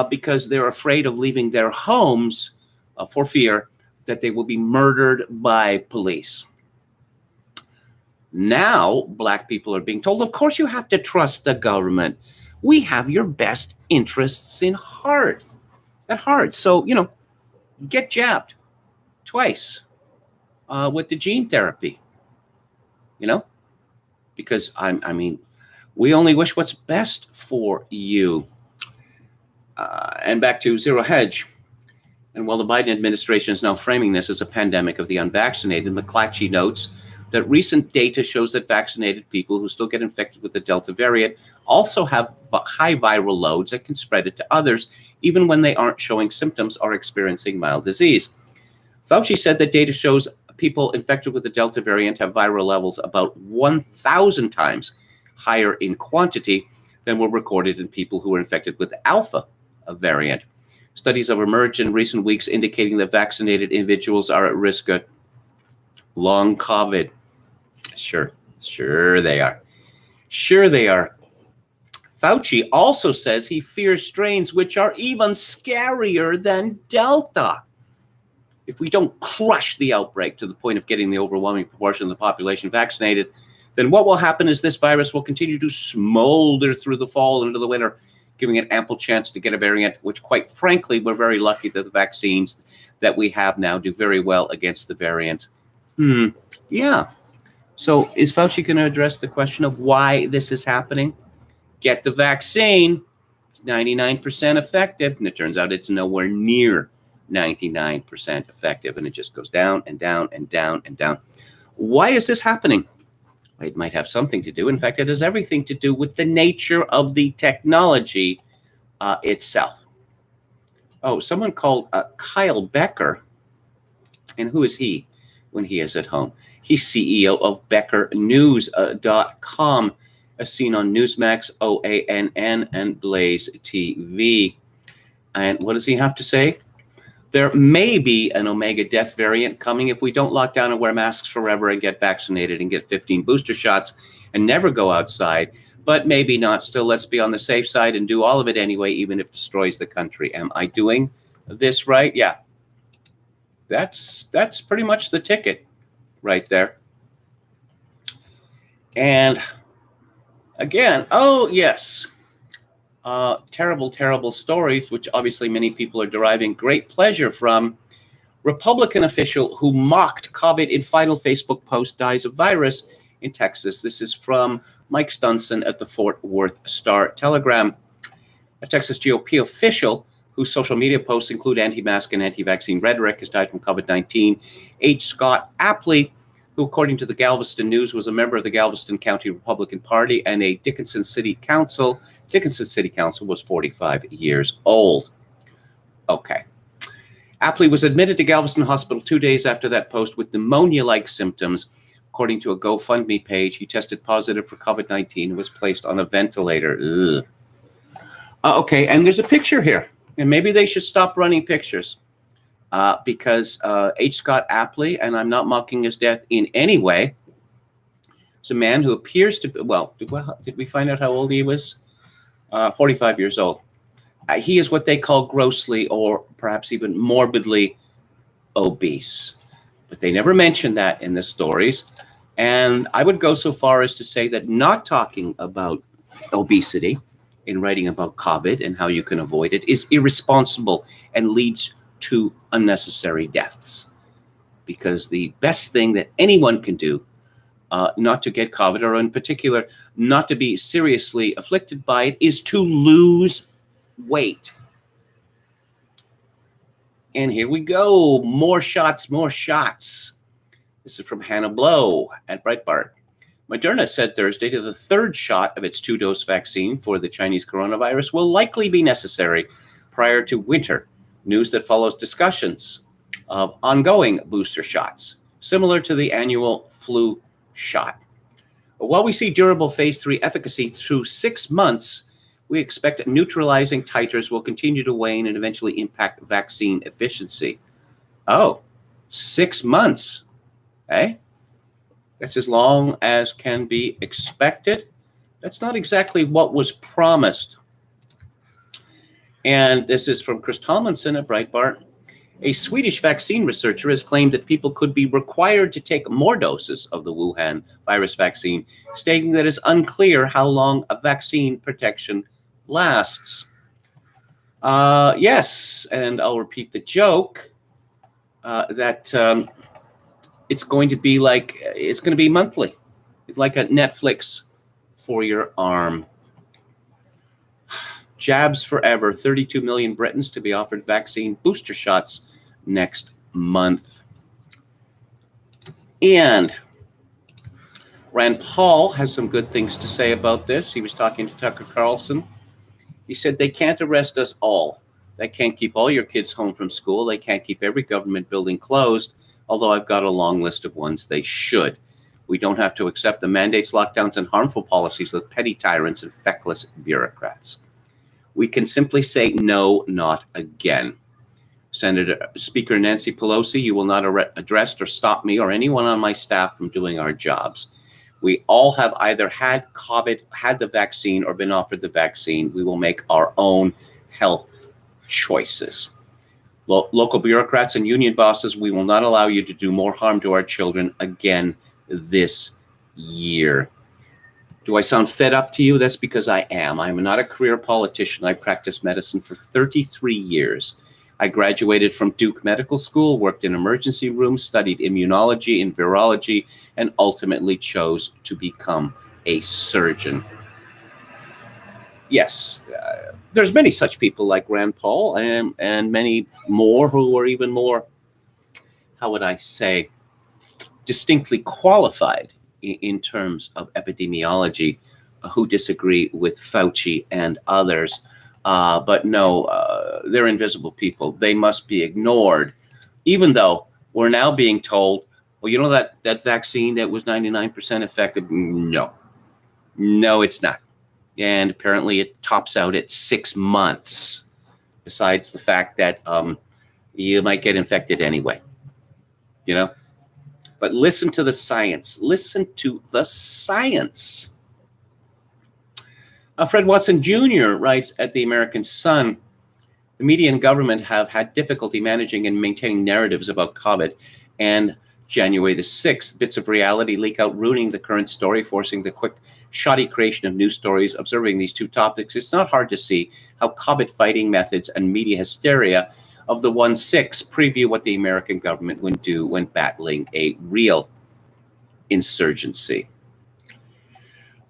Speaker 1: because they're afraid of leaving their homes for fear that they will be murdered by police. Now, Black people are being told, of course you have to trust the government. We have your best interests at heart. So, get jabbed twice with the gene therapy, because I mean, we only wish what's best for you. And back to Zero Hedge. And while the Biden administration is now framing this as a pandemic of the unvaccinated, McClatchy notes that recent data shows that vaccinated people who still get infected with the Delta variant also have high viral loads that can spread it to others, even when they aren't showing symptoms or experiencing mild disease. Fauci said that data shows people infected with the Delta variant have viral levels about 1,000 times higher in quantity than were recorded in people who were infected with Alpha variant. Studies have emerged in recent weeks indicating that vaccinated individuals are at risk of long COVID. Sure they are. Sure they are. Fauci also says he fears strains which are even scarier than Delta. If we don't crush the outbreak to the point of getting the overwhelming proportion of the population vaccinated, then what will happen is this virus will continue to smolder through the fall and into the winter, giving it ample chance to get a variant, which quite frankly, we're very lucky that the vaccines that we have now do very well against the variants. Yeah. So is Fauci going to address the question of why this is happening? Get the vaccine. It's 99% effective. And it turns out it's nowhere near 99% effective. And it just goes down and down and down and down. Why is this happening? It might have something to do. In fact, it has everything to do with the nature of the technology itself. Oh, someone called Kyle Becker. And who is he when he is at home? He's CEO of BeckerNews.com, as seen on Newsmax, OANN, and Blaze TV. And what does he have to say? There may be an Omega death variant coming if we don't lock down and wear masks forever and get vaccinated and get 15 booster shots and never go outside. But maybe not. Still, let's be on the safe side and do all of it anyway, even if it destroys the country. Am I doing this right? Yeah. That's pretty much the ticket right there. And again, oh, yes. Terrible stories, which obviously many people are deriving great pleasure from. Republican official who mocked COVID in final Facebook post dies of virus in Texas. This is from Mike Stunson at the Fort Worth Star-Telegram. A Texas GOP official whose social media posts include anti-mask and anti-vaccine rhetoric has died from COVID-19. H. Scott Apley, who, according to the Galveston News, was a member of the Galveston County Republican Party and a Dickinson City Council. Dickinson City Council was 45 years old. Okay. Apley was admitted to Galveston Hospital 2 days after that post with pneumonia-like symptoms. According to a GoFundMe page, he tested positive for COVID-19 and was placed on a ventilator. Okay, and there's a picture here. And maybe they should stop running pictures. Because H. Scott Apley, and I'm not mocking his death in any way, is a man who appears to be, did we find out how old he was? 45 years old. He is what they call grossly or perhaps even morbidly obese. But they never mention that in the stories. And I would go so far as to say that not talking about obesity in writing about COVID and how you can avoid it is irresponsible and leads to unnecessary deaths. Because the best thing that anyone can do not to get COVID, or in particular, not to be seriously afflicted by it, is to lose wait. And here we go. More shots, more shots. This is from Hannah Blow at Breitbart. Moderna said Thursday that the third shot of its two-dose vaccine for the Chinese coronavirus will likely be necessary prior to winter, news that follows discussions of ongoing booster shots, similar to the annual flu shot. But while we see durable phase 3 efficacy through 6 months, we expect neutralizing titers will continue to wane and eventually impact vaccine efficiency. Oh, 6 months, eh? That's as long as can be expected. That's not exactly what was promised. And this is from Chris Tomlinson at Breitbart. A Swedish vaccine researcher has claimed that people could be required to take more doses of the Wuhan virus vaccine, stating that it's unclear how long a vaccine protection lasts. Yes, and I'll repeat the joke that it's going to be monthly, like a Netflix for your arm. Jabs forever. 32 million Britons to be offered vaccine booster shots next month. And Rand Paul has some good things to say about this. He was talking to Tucker Carlson. He said, they can't arrest us all. They can't keep all your kids home from school. They can't keep every government building closed, although I've got a long list of ones they should. We don't have to accept the mandates, lockdowns, and harmful policies of petty tyrants and feckless bureaucrats. We can simply say no, not again. Speaker Nancy Pelosi, you will not address or stop me or anyone on my staff from doing our jobs. We all have either had COVID, had the vaccine, or been offered the vaccine. We will make our own health choices. Local bureaucrats and union bosses, we will not allow you to do more harm to our children again this year. Do I sound fed up to you? That's because I am. I'm not a career politician. I practiced medicine for 33 years. I graduated from Duke Medical School, worked in emergency rooms, studied immunology and virology, and ultimately chose to become a surgeon. Yes, there's many such people like Rand Paul and many more who are even more, how would I say, distinctly qualified in terms of epidemiology, who disagree with Fauci and others. But no, they're invisible people. They must be ignored, even though we're now being told, well, you know that vaccine that was 99% effective? No, it's not. And apparently it tops out at 6 months, besides the fact that you might get infected anyway, But listen to the science. Listen to the science. Fred Watson Jr. writes at the American Sun, the media and government have had difficulty managing and maintaining narratives about COVID. And January the 6th, bits of reality leak out, ruining the current story, forcing the quick, shoddy creation of new stories. Observing these two topics, it's not hard to see how COVID fighting methods and media hysteria of the 1/6 preview what the American government would do when battling a real insurgency.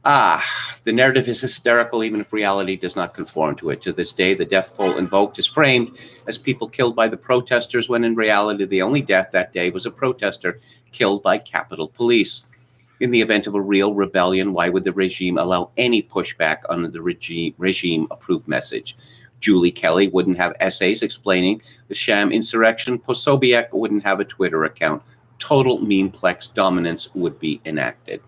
Speaker 1: The narrative is hysterical, even if reality does not conform to it. To this day, the death toll invoked is framed as people killed by the protesters, when in reality, the only death that day was a protester killed by Capitol Police. In the event of a real rebellion, why would the regime allow any pushback on the regime-approved message? Julie Kelly wouldn't have essays explaining the sham insurrection. Posobiec wouldn't have a Twitter account. Total memeplex dominance would be enacted.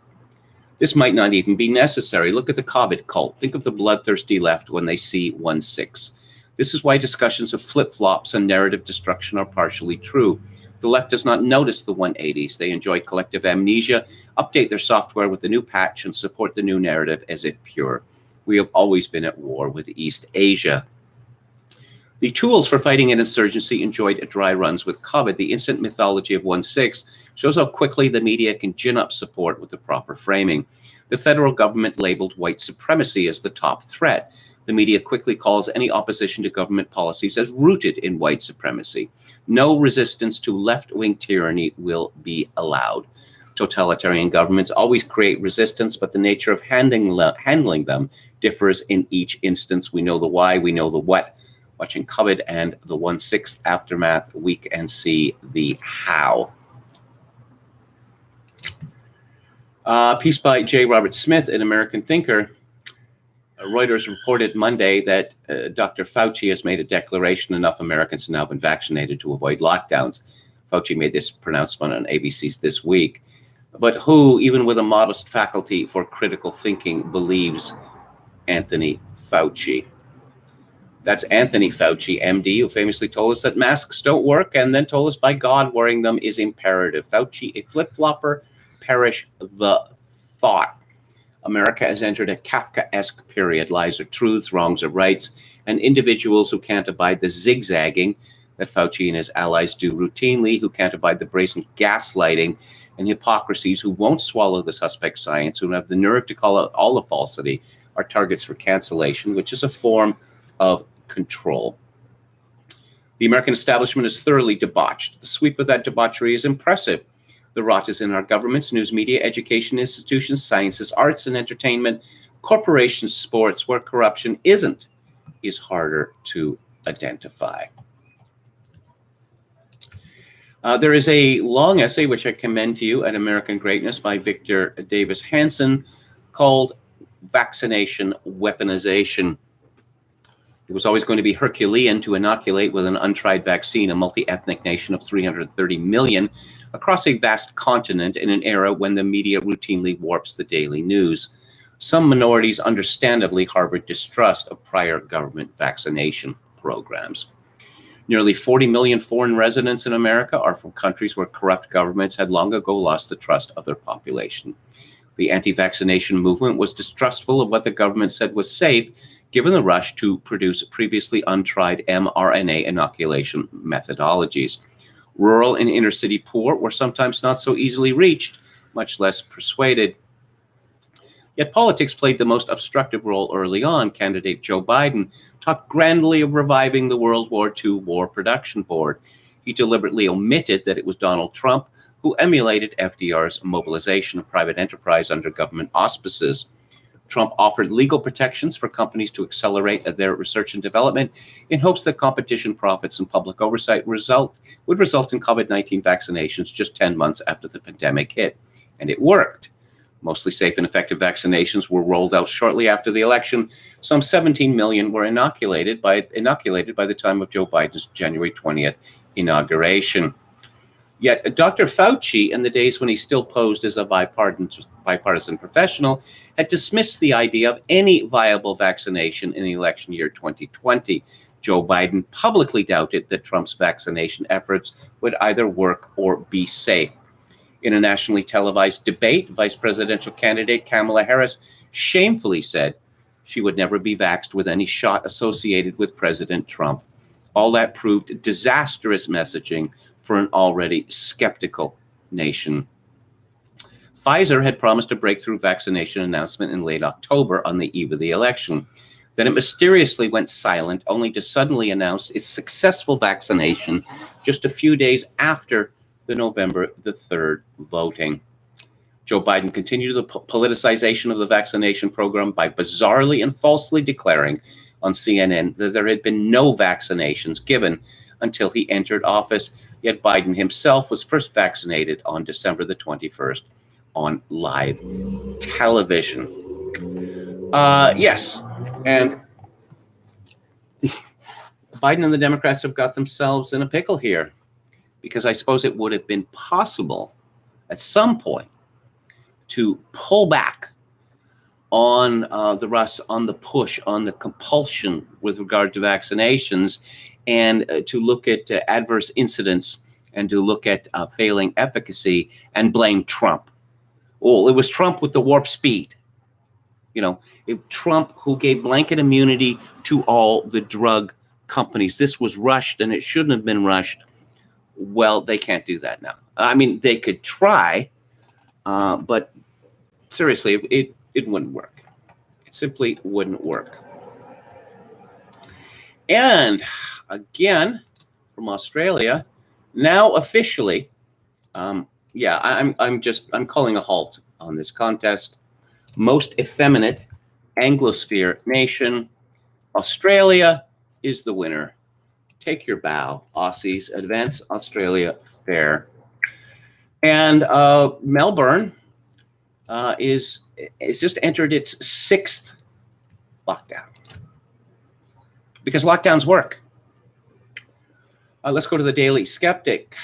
Speaker 1: This might not even be necessary. Look at the COVID cult. Think of the bloodthirsty left when they see 1/6. This is why discussions of flip-flops and narrative destruction are partially true. The left does not notice the 180s. They enjoy collective amnesia, update their software with the new patch, and support the new narrative as if pure. We have always been at war with East Asia. The tools for fighting an insurgency enjoyed dry runs with COVID. The instant mythology of 1/6 shows how quickly the media can gin up support with the proper framing. The federal government labeled white supremacy as the top threat. The media quickly calls any opposition to government policies as rooted in white supremacy. No resistance to left-wing tyranny will be allowed. totalitarian governments always create resistance, but the nature of handling them differs in each instance. We know the why, we know the what. Watching COVID and the 1/6 aftermath, we can see the how. Piece by J. Robert Smith, an American thinker. Reuters reported Monday that Dr. Fauci has made a declaration enough Americans have now been vaccinated to avoid lockdowns. Fauci made this pronouncement on ABC's This Week. But who, even with a modest faculty for critical thinking, believes Anthony Fauci? That's Anthony Fauci, MD, who famously told us that masks don't work and then told us by God wearing them is imperative. Fauci, a flip-flopper, perish the thought. America has entered a Kafkaesque period. Lies are truths, wrongs are rights, and individuals who can't abide the zigzagging that Fauci and his allies do routinely, who can't abide the brazen gaslighting and hypocrisies, who won't swallow the suspect science, who have the nerve to call out all the falsity, are targets for cancellation, which is a form of control. The American establishment is thoroughly debauched. The sweep of that debauchery is impressive. The rot is in our governments, news media, education institutions, sciences, arts and entertainment, corporations, sports. Where corruption isn't is harder to identify. There is a long essay, which I commend to you, at American Greatness by Victor Davis Hanson, called Vaccination Weaponization. It was always going to be Herculean to inoculate with an untried vaccine a multi-ethnic nation of 330 million across a vast continent in an era when the media routinely warps the daily news. Some minorities understandably harbored distrust of prior government vaccination programs. Nearly 40 million foreign residents in America are from countries where corrupt governments had long ago lost the trust of their population. The anti-vaccination movement was distrustful of what the government said was safe, given the rush to produce previously untried mRNA inoculation methodologies. Rural and inner-city poor were sometimes not so easily reached, much less persuaded. Yet politics played the most obstructive role early on. Candidate Joe Biden talked grandly of reviving the World War II War Production Board. He deliberately omitted that it was Donald Trump who emulated FDR's mobilization of private enterprise under government auspices. Trump offered legal protections for companies to accelerate their research and development in hopes that competition, profits, and public oversight would result in COVID-19 vaccinations just 10 months after the pandemic hit. And it worked. Mostly safe and effective vaccinations were rolled out shortly after the election. Some 17 million were inoculated by the time of Joe Biden's January 20th inauguration. Yet Dr. Fauci, in the days when he still posed as a bipartisan professional, had dismissed the idea of any viable vaccination in the election year 2020. Joe Biden publicly doubted that Trump's vaccination efforts would either work or be safe. In a nationally televised debate, vice presidential candidate Kamala Harris shamefully said she would never be vaxxed with any shot associated with President Trump. All that proved disastrous messaging for an already skeptical nation. Pfizer had promised a breakthrough vaccination announcement in late October on the eve of the election. Then it mysteriously went silent, only to suddenly announce its successful vaccination just a few days after the November the 3rd voting. Joe Biden continued the politicization of the vaccination program by bizarrely and falsely declaring on CNN that there had been no vaccinations given until he entered office, yet Biden himself was first vaccinated on December the 21st on live television. Yes, and Biden and the Democrats have got themselves in a pickle here, because I suppose it would have been possible at some point to pull back on the rush, on the push, on the compulsion with regard to vaccinations, and to look at adverse incidents and to look at failing efficacy and blame Trump. Oh, it was Trump with the warp speed. You know, Trump who gave blanket immunity to all the drug companies. This was rushed and it shouldn't have been rushed. Well, they can't do that now. I mean, they could try, but seriously, it wouldn't work. It simply wouldn't work. And again, from Australia, now officially, yeah, I'm calling a halt on this contest. Most effeminate Anglosphere nation, Australia is the winner. Take your bow, Aussies. Advance Australia fair. And Melbourne is just entered its 6th lockdown because lockdowns work. Let's go to the Daily Skeptic.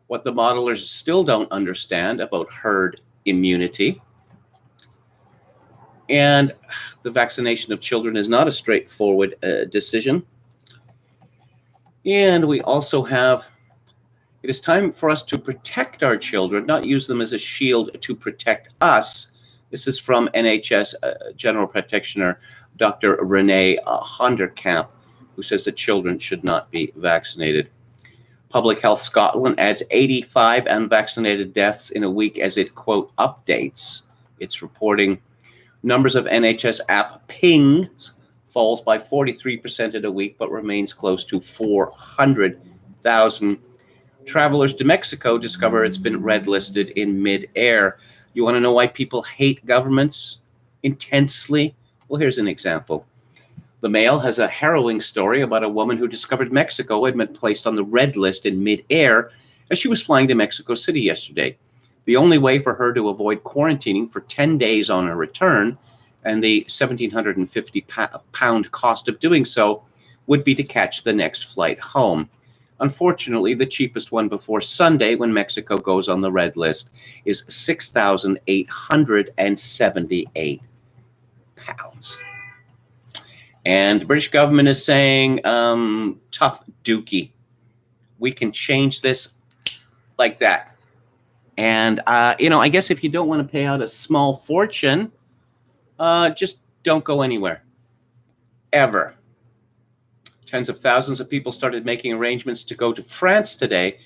Speaker 1: What the modelers still don't understand about herd immunity. And the vaccination of children is not a straightforward decision. And we also have, it is time for us to protect our children, not use them as a shield to protect us. This is from NHS General Practitioner Dr. Renee Honderkamp, who says that children should not be vaccinated. Public Health Scotland adds 85 unvaccinated deaths in a week as it, quote, updates its reporting. Numbers of NHS app pings falls by 43% in a week, but remains close to 400,000. Travelers to Mexico discover it's been red listed in mid-air. You want to know why people hate governments intensely? Well, here's an example. The Mail has a harrowing story about a woman who discovered Mexico had been placed on the red list in mid-air as she was flying to Mexico City yesterday. The only way for her to avoid quarantining for 10 days on her return, and the £1,750 cost of doing so, would be to catch the next flight home. Unfortunately, the cheapest one before Sunday, when Mexico goes on the red list, is £6,878. And the British government is saying, tough dookie. We can change this like that. And, I guess if you don't want to pay out a small fortune, just don't go anywhere. Ever. Tens of thousands of people started making arrangements to go to France today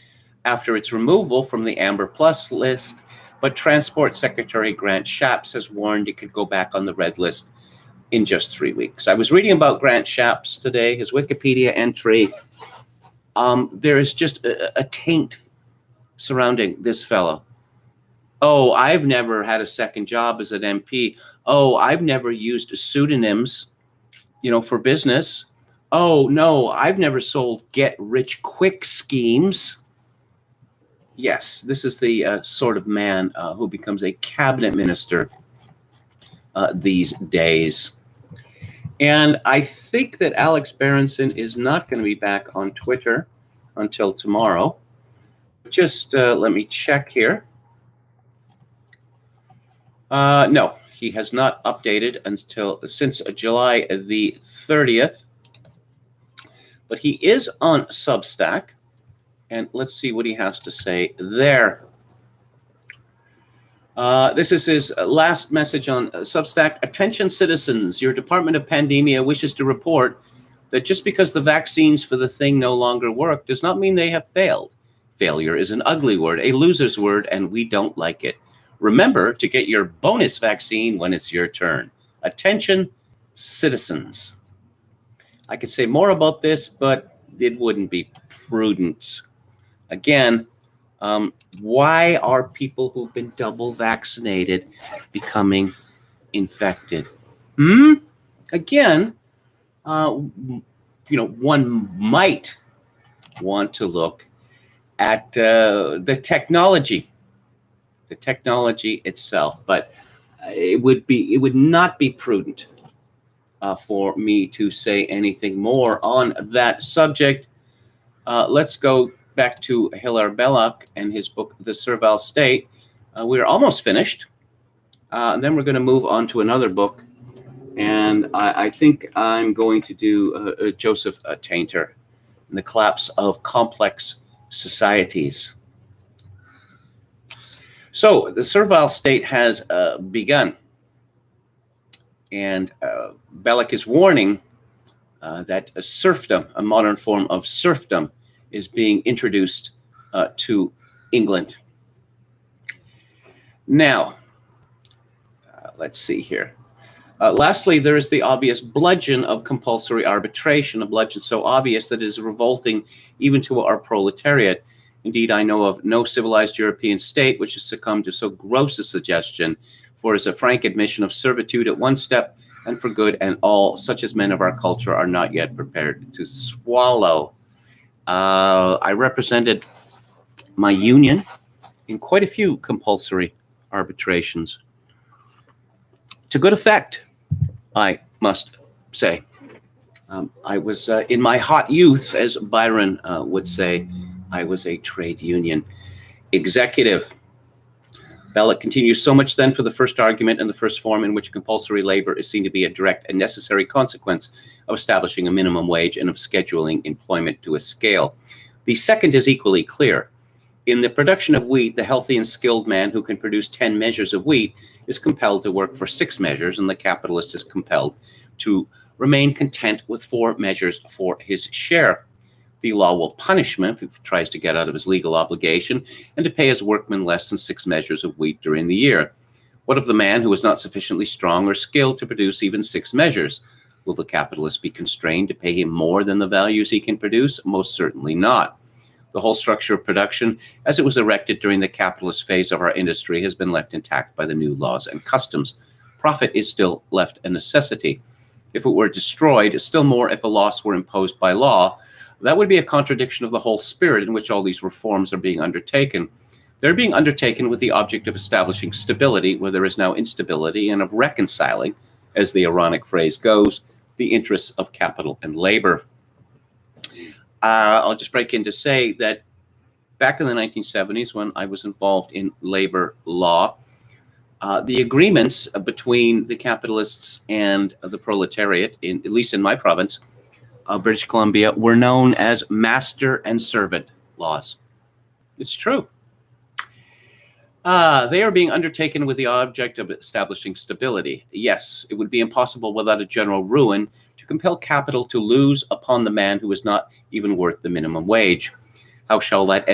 Speaker 1: after its removal from the Amber Plus list. But Transport Secretary Grant Shapps has warned it could go back on the red list in just 3 weeks. I was reading about Grant Shapps today, his Wikipedia entry. There is just a taint surrounding this fellow. Oh, I've never had a second job as an MP. Oh, I've never used pseudonyms, for business. Oh, no, I've never sold get-rich-quick schemes. Yes, this is the sort of man who becomes a cabinet minister these days. And I think that Alex Berenson is not going to be back on Twitter until tomorrow. Just let me check here. No, he has not updated since July the 30th. But he is on Substack. And let's see what he has to say there. This is his last message on Substack. Attention citizens, your Department of Pandemia wishes to report that just because the vaccines for the thing no longer work does not mean they have failed. Failure is an ugly word, a loser's word, and we don't like it. Remember to get your bonus vaccine when it's your turn. Attention citizens. I could say more about this, but it wouldn't be prudent. Again, why are people who've been double vaccinated becoming infected? Again, one might want to look at the technology itself, but it would not be prudent for me to say anything more on that subject. Let's go back to Hilaire Belloc and his book, The Servile State. We're almost finished. And then we're going to move on to another book. And I think I'm going to do Joseph Tainter and the Collapse of Complex Societies. So the Servile State has begun. And Belloc is warning that a serfdom, a modern form of serfdom, is being introduced to England. Now, let's see here. Lastly, there is the obvious bludgeon of compulsory arbitration, a bludgeon so obvious that it is revolting even to our proletariat. Indeed, I know of no civilized European state which has succumbed to so gross a suggestion, for it is a frank admission of servitude at one step, and for good and all, such as men of our culture are not yet prepared to swallow. I represented my union in quite a few compulsory arbitrations. To good effect, I must say. I was, in my hot youth, as Byron would say, I was a trade union executive. Belloc continues, so much then for the first argument and the first form in which compulsory labor is seen to be a direct and necessary consequence of establishing a minimum wage and of scheduling employment to a scale. The second is equally clear. In the production of wheat, the healthy and skilled man who can produce 10 measures of wheat is compelled to work for 6 measures, and the capitalist is compelled to remain content with 4 measures for his share. The law will punish him if he tries to get out of his legal obligation and to pay his workmen less than 6 measures of wheat during the year. What of the man who is not sufficiently strong or skilled to produce even 6 measures? Will the capitalist be constrained to pay him more than the values he can produce? Most certainly not. The whole structure of production, as it was erected during the capitalist phase of our industry, has been left intact by the new laws and customs. Profit is still left a necessity. If it were destroyed, still more if a loss were imposed by law, that would be a contradiction of the whole spirit in which all these reforms are being undertaken. They're being undertaken with the object of establishing stability where there is now instability, and of reconciling, as the ironic phrase goes, the interests of capital and labor. I'll just break in to say that back in the 1970s, when I was involved in labor law, the agreements between the capitalists and the proletariat, at least in my province, British Columbia, were known as master and servant laws. It's true. They are being undertaken with the object of establishing stability. Yes, it would be impossible without a general ruin to compel capital to lose upon the man who is not even worth the minimum wage. How shall that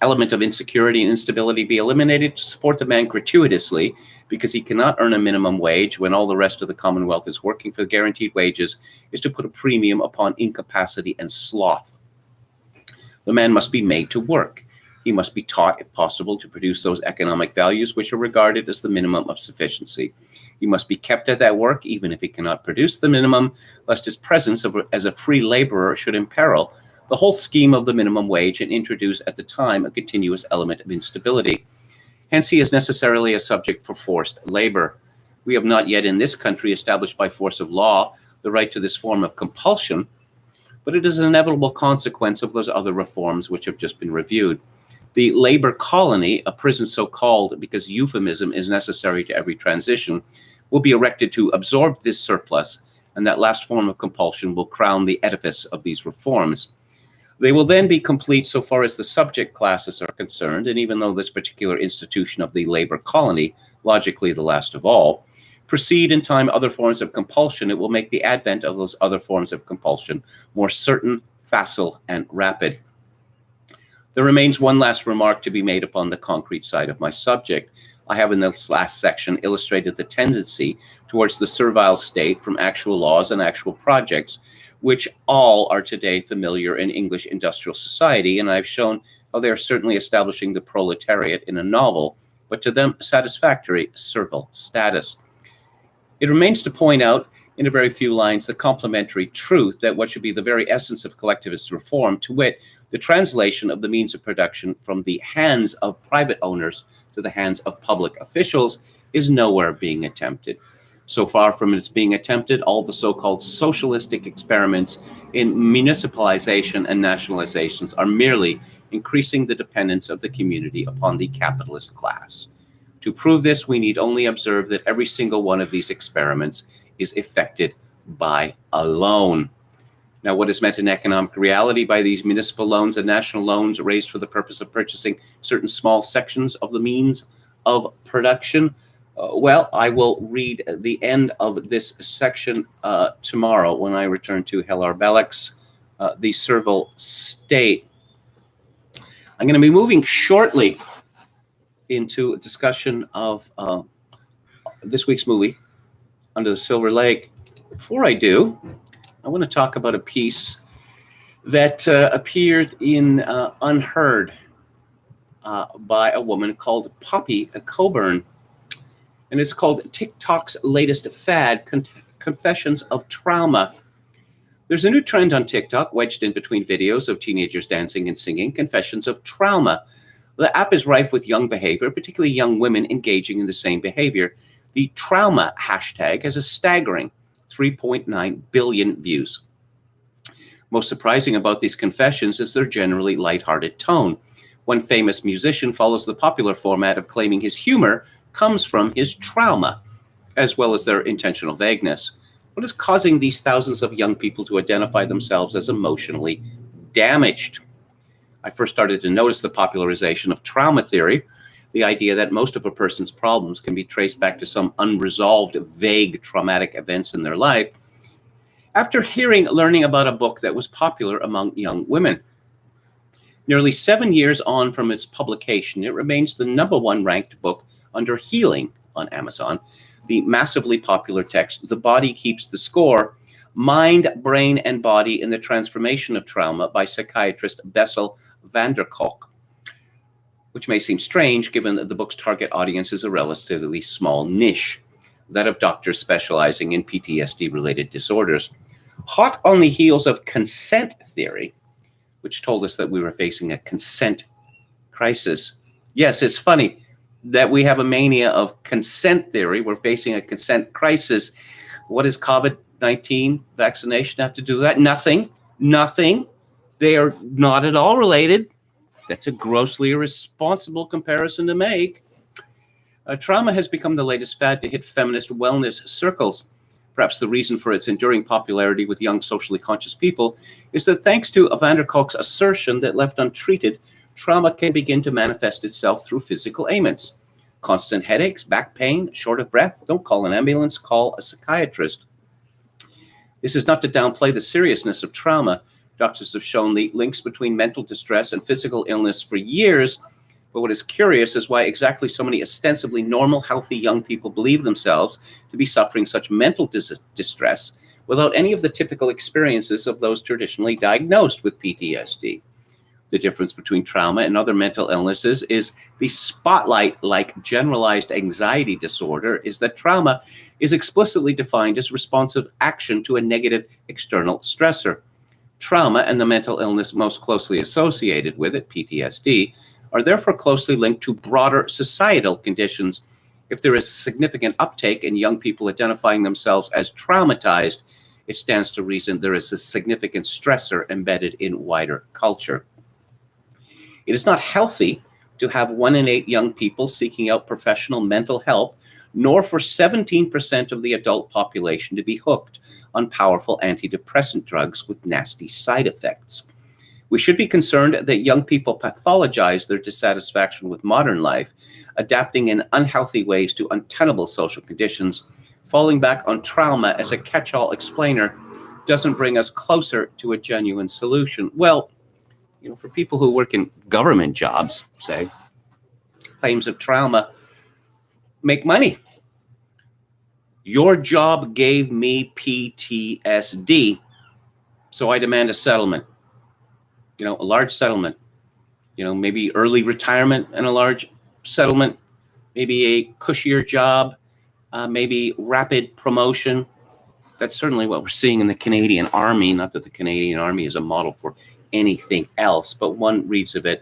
Speaker 1: element of insecurity and instability be eliminated? To support the man gratuitously because he cannot earn a minimum wage when all the rest of the Commonwealth is working for guaranteed wages is to put a premium upon incapacity and sloth. The man must be made to work. He must be taught, if possible, to produce those economic values which are regarded as the minimum of sufficiency. He must be kept at that work, even if he cannot produce the minimum, lest his presence as a free laborer should imperil the whole scheme of the minimum wage and introduce at the time a continuous element of instability. Hence, he is necessarily a subject for forced labor. We have not yet in this country established by force of law the right to this form of compulsion, but it is an inevitable consequence of those other reforms which have just been reviewed. The labor colony, a prison so called because euphemism is necessary to every transition, will be erected to absorb this surplus, and that last form of compulsion will crown the edifice of these reforms. They will then be complete so far as the subject classes are concerned, and even though this particular institution of the labor colony, logically the last of all, precede in time other forms of compulsion, it will make the advent of those other forms of compulsion more certain, facile, and rapid. There remains one last remark to be made upon the concrete side of my subject. I have in this last section illustrated the tendency towards the servile state from actual laws and actual projects, which all are today familiar in English industrial society, and I've shown how they are certainly establishing the proletariat in a novel, but to them satisfactory servile status. It remains to point out in a very few lines the complementary truth that what should be the very essence of collectivist reform, to wit, the translation of the means of production from the hands of private owners to the hands of public officials, is nowhere being attempted. So far from its being attempted, all the so-called socialistic experiments in municipalization and nationalizations are merely increasing the dependence of the community upon the capitalist class. To prove this, we need only observe that every single one of these experiments is effected by a loan. Now, what is meant in economic reality by these municipal loans and national loans raised for the purpose of purchasing certain small sections of the means of production? Well, I will read the end of this section tomorrow when I return to Hilaire Belloc's The Servile State. I'm going to be moving shortly into a discussion of this week's movie, Under the Silver Lake. Before I do, I want to talk about a piece that appeared in Unheard by a woman called Poppy Coburn. And it's called TikTok's Latest Fad, Confessions of Trauma. There's a new trend on TikTok, wedged in between videos of teenagers dancing and singing, confessions of trauma. The app is rife with young behavior, particularly young women engaging in the same behavior. The trauma hashtag has a staggering 3.9 billion views. Most surprising about these confessions is their generally lighthearted tone. One famous musician follows the popular format of claiming his humor comes from his trauma, as well as their intentional vagueness. What is causing these thousands of young people to identify themselves as emotionally damaged? I first started to notice the popularization of trauma theory, the idea that most of a person's problems can be traced back to some unresolved, vague traumatic events in their life, after learning about a book that was popular among young women. Nearly 7 years on from its publication, it remains the #1 ranked book under healing on Amazon. The massively popular text, The Body Keeps the Score, Mind, Brain, and Body in the Transformation of Trauma by psychiatrist Bessel van der Kolk, which may seem strange given that the book's target audience is a relatively small niche, that of doctors specializing in PTSD-related disorders. Hot on the heels of consent theory, which told us that we were facing a consent crisis. Yes, it's funny that we have a mania of consent theory. We're facing a consent crisis. What does COVID-19 vaccination have to do with that? Nothing. They are not at all related. That's a grossly irresponsible comparison to make. Trauma has become the latest fad to hit feminist wellness circles. Perhaps the reason for its enduring popularity with young socially conscious people is that thanks to van der Kolk's assertion that left untreated, trauma can begin to manifest itself through physical ailments. Constant headaches, back pain, short of breath. Don't call an ambulance, call a psychiatrist. This is not to downplay the seriousness of trauma. Doctors have shown the links between mental distress and physical illness for years. But what is curious is why exactly so many ostensibly normal, healthy young people believe themselves to be suffering such mental distress without any of the typical experiences of those traditionally diagnosed with PTSD. The difference between trauma and other mental illnesses is the spotlight-like generalized anxiety disorder is that trauma is explicitly defined as responsive action to a negative external stressor. Trauma and the mental illness most closely associated with it, PTSD, are therefore closely linked to broader societal conditions. If there is significant uptake in young people identifying themselves as traumatized, it stands to reason there is a significant stressor embedded in wider culture. It is not healthy to have 1 in 8 young people seeking out professional mental help, nor for 17% of the adult population to be hooked on powerful antidepressant drugs with nasty side effects. We should be concerned that young people pathologize their dissatisfaction with modern life, adapting in unhealthy ways to untenable social conditions. Falling back on trauma as a catch-all explainer doesn't bring us closer to a genuine solution. Well, for people who work in government jobs, say, claims of trauma make money. Your job gave me PTSD, so I demand a settlement. A large settlement, maybe early retirement and a large settlement, maybe a cushier job, maybe rapid promotion. That's certainly what we're seeing in the Canadian Army. Not that the Canadian Army is a model for anything else, but one reads of it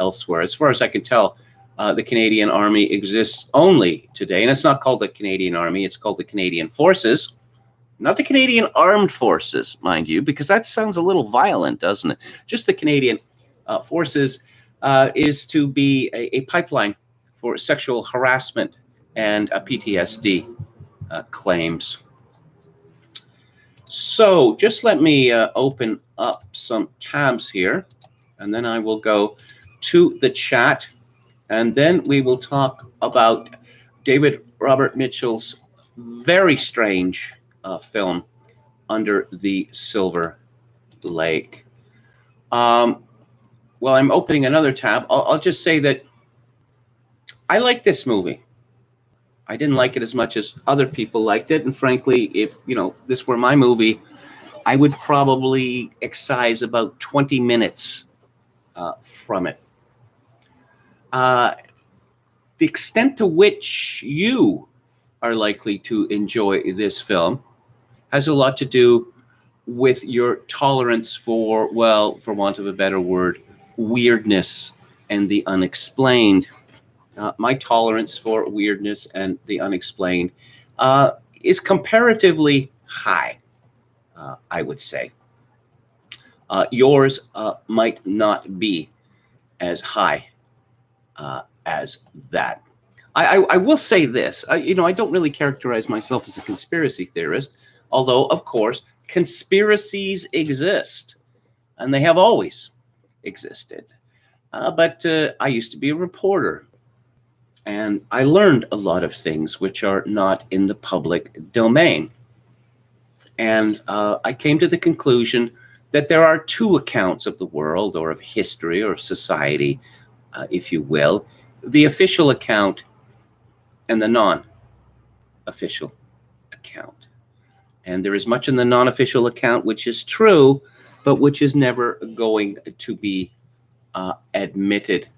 Speaker 1: elsewhere. As far as I can tell, the Canadian Army exists only today, and it's not called the Canadian Army, it's called the Canadian Forces. Not the Canadian Armed Forces, mind you, because that sounds a little violent, doesn't it? Just the Canadian Forces is to be a pipeline for sexual harassment and PTSD claims. So just let me open up some tabs here, and then I will go to the chat, and then we will talk about David Robert Mitchell's very strange film, Under the Silver Lake. Well, I'm opening another tab. I'll just say that I like this movie. I didn't like it as much as other people liked it. And frankly, if this were my movie, I would probably excise about 20 minutes from it. The extent to which you are likely to enjoy this film has a lot to do with your tolerance for, well, for want of a better word, weirdness and the unexplained. My tolerance for weirdness and the unexplained is comparatively high, I would say. Yours might not be as high as that. I will say this, I don't really characterize myself as a conspiracy theorist, although, of course, conspiracies exist, and they have always existed. But I used to be a reporter, and I learned a lot of things which are not in the public domain. And I came to the conclusion that there are two accounts of the world, or of history, or of society, if you will: the official account and the non-official account. And there is much in the non-official account which is true, but which is never going to be admitted.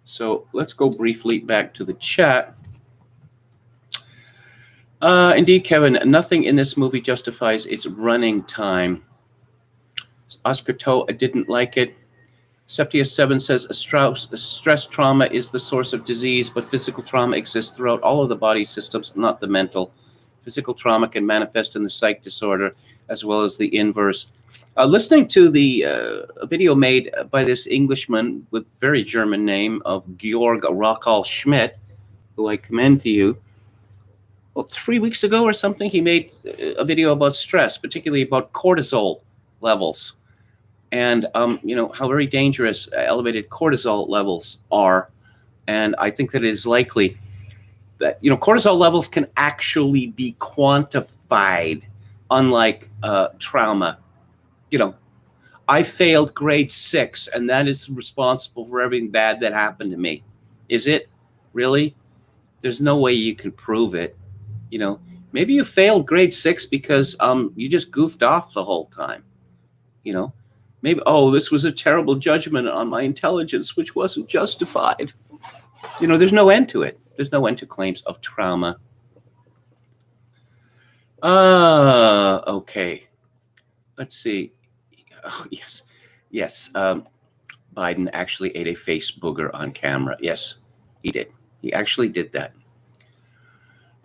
Speaker 1: So let's go briefly back to the chat. Indeed, Kevin, nothing in this movie justifies its running time. Oscar Toe, I didn't like it. Septius7 says a stress trauma is the source of disease, but physical trauma exists throughout all of the body systems, not the mental. Physical trauma can manifest in the psych disorder as well as the inverse. Listening to the video made by this Englishman with very German name of Georg Rockall Schmidt, who I commend to you, well, 3 weeks ago or something, he made a video about stress, particularly about cortisol levels. And, how very dangerous elevated cortisol levels are. And I think that it is likely that, cortisol levels can actually be quantified, unlike trauma. I failed grade 6, and that is responsible for everything bad that happened to me. Is it? Really? There's no way you can prove it. Maybe you failed grade 6 because you just goofed off the whole time. Maybe, this was a terrible judgment on my intelligence, which wasn't justified. There's no end to it. There's no end to claims of trauma. Okay. Let's see. Oh, yes. Yes. Biden actually ate a face booger on camera. Yes, he did. He actually did that.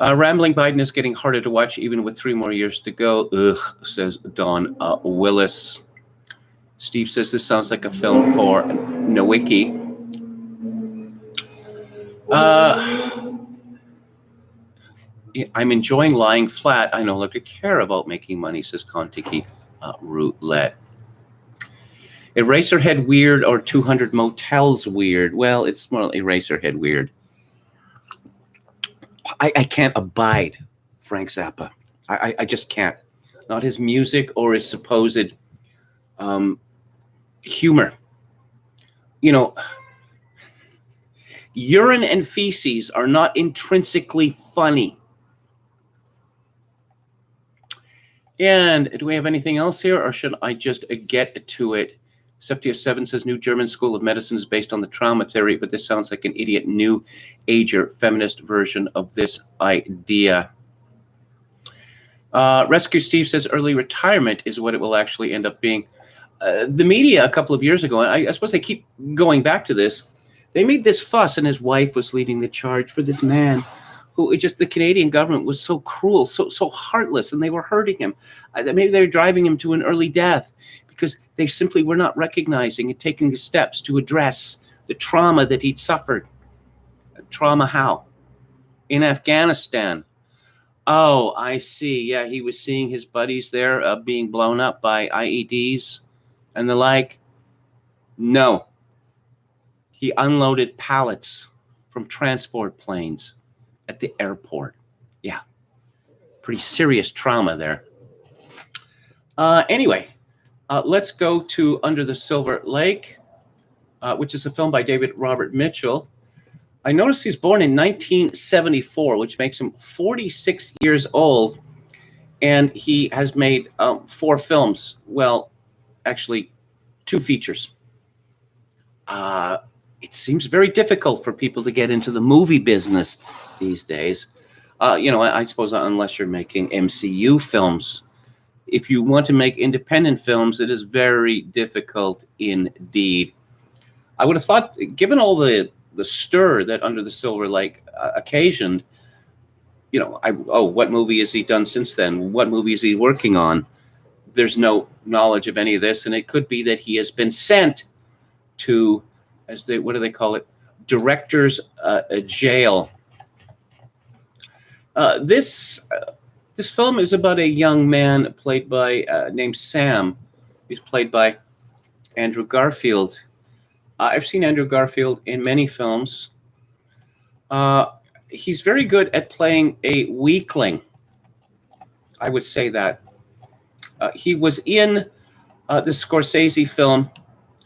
Speaker 1: Rambling Biden is getting harder to watch even with 3 more years to go. Ugh, says Don Willis. Steve says this sounds like a film for Nowicki. I'm enjoying lying flat. I no longer care about making money, says Kontiki Roulette. Eraserhead weird or 200 Motels weird? Well, it's more like Eraserhead weird. I can't abide Frank Zappa. I just can't. Not his music or his supposed humor. Urine and feces are not intrinsically funny. And do we have anything else here, or should I just get to it? Septius7 says New German School of Medicine is based on the trauma theory, but this sounds like an idiot new ager feminist version of this idea. Rescue Steve says early retirement is what it will actually end up being. The media a couple of years ago, and I suppose they keep going back to this, they made this fuss, and his wife was leading the charge for this man who the Canadian government was so cruel, so heartless, and they were hurting him. Maybe they were driving him to an early death because they simply were not recognizing and taking the steps to address the trauma that he'd suffered. Trauma how? In Afghanistan. Oh, I see. Yeah, he was seeing his buddies there being blown up by IEDs and the like. No. He unloaded pallets from transport planes at the airport. Yeah. Pretty serious trauma there. Anyway, let's go to Under the Silver Lake, which is a film by David Robert Mitchell. I noticed he's born in 1974, which makes him 46 years old, and he has made 4 films. Well, actually, 2 features. it seems very difficult for people to get into the movie business these days. I suppose unless you're making MCU films. If you want to make independent films, it is very difficult indeed. I would have thought, given all the stir that Under the Silver Lake occasioned, what movie has he done since then? What movie is he working on? There's no knowledge of any of this, and it could be that he has been sent to, what do they call it? Director's jail. This film is about a young man played by named Sam. He's played by Andrew Garfield. I've seen Andrew Garfield in many films. He's very good at playing a weakling. I would say that. He was in the Scorsese film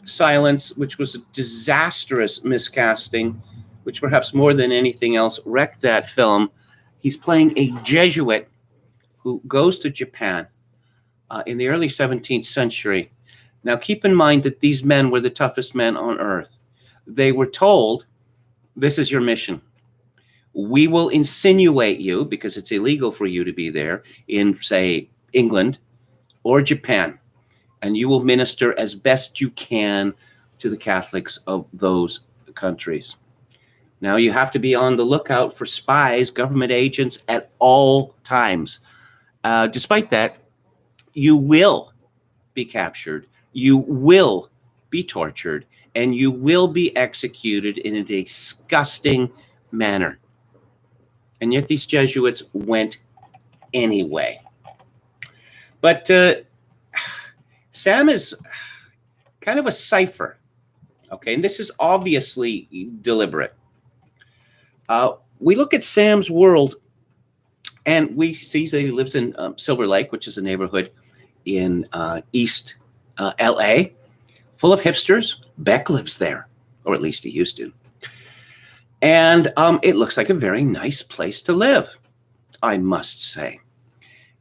Speaker 1: Silence, which was a disastrous miscasting, which perhaps more than anything else wrecked that film. He's playing a Jesuit who goes to Japan in the early 17th century. Now, keep in mind that these men were the toughest men on earth. They were told, this is your mission. We will insinuate you, because it's illegal for you to be there, in, say, England or Japan, and you will minister as best you can to the Catholics of those countries. Now, you have to be on the lookout for spies, government agents at all times. Despite that, you will be captured, you will be tortured, and you will be executed in a disgusting manner. And yet these Jesuits went anyway. But Sam is kind of a cipher, okay? And this is obviously deliberate. We look at Sam's world, and we see that he lives in Silver Lake, which is a neighborhood in East L.A., full of hipsters. Beck lives there, or at least he used to. And it looks like a very nice place to live, I must say.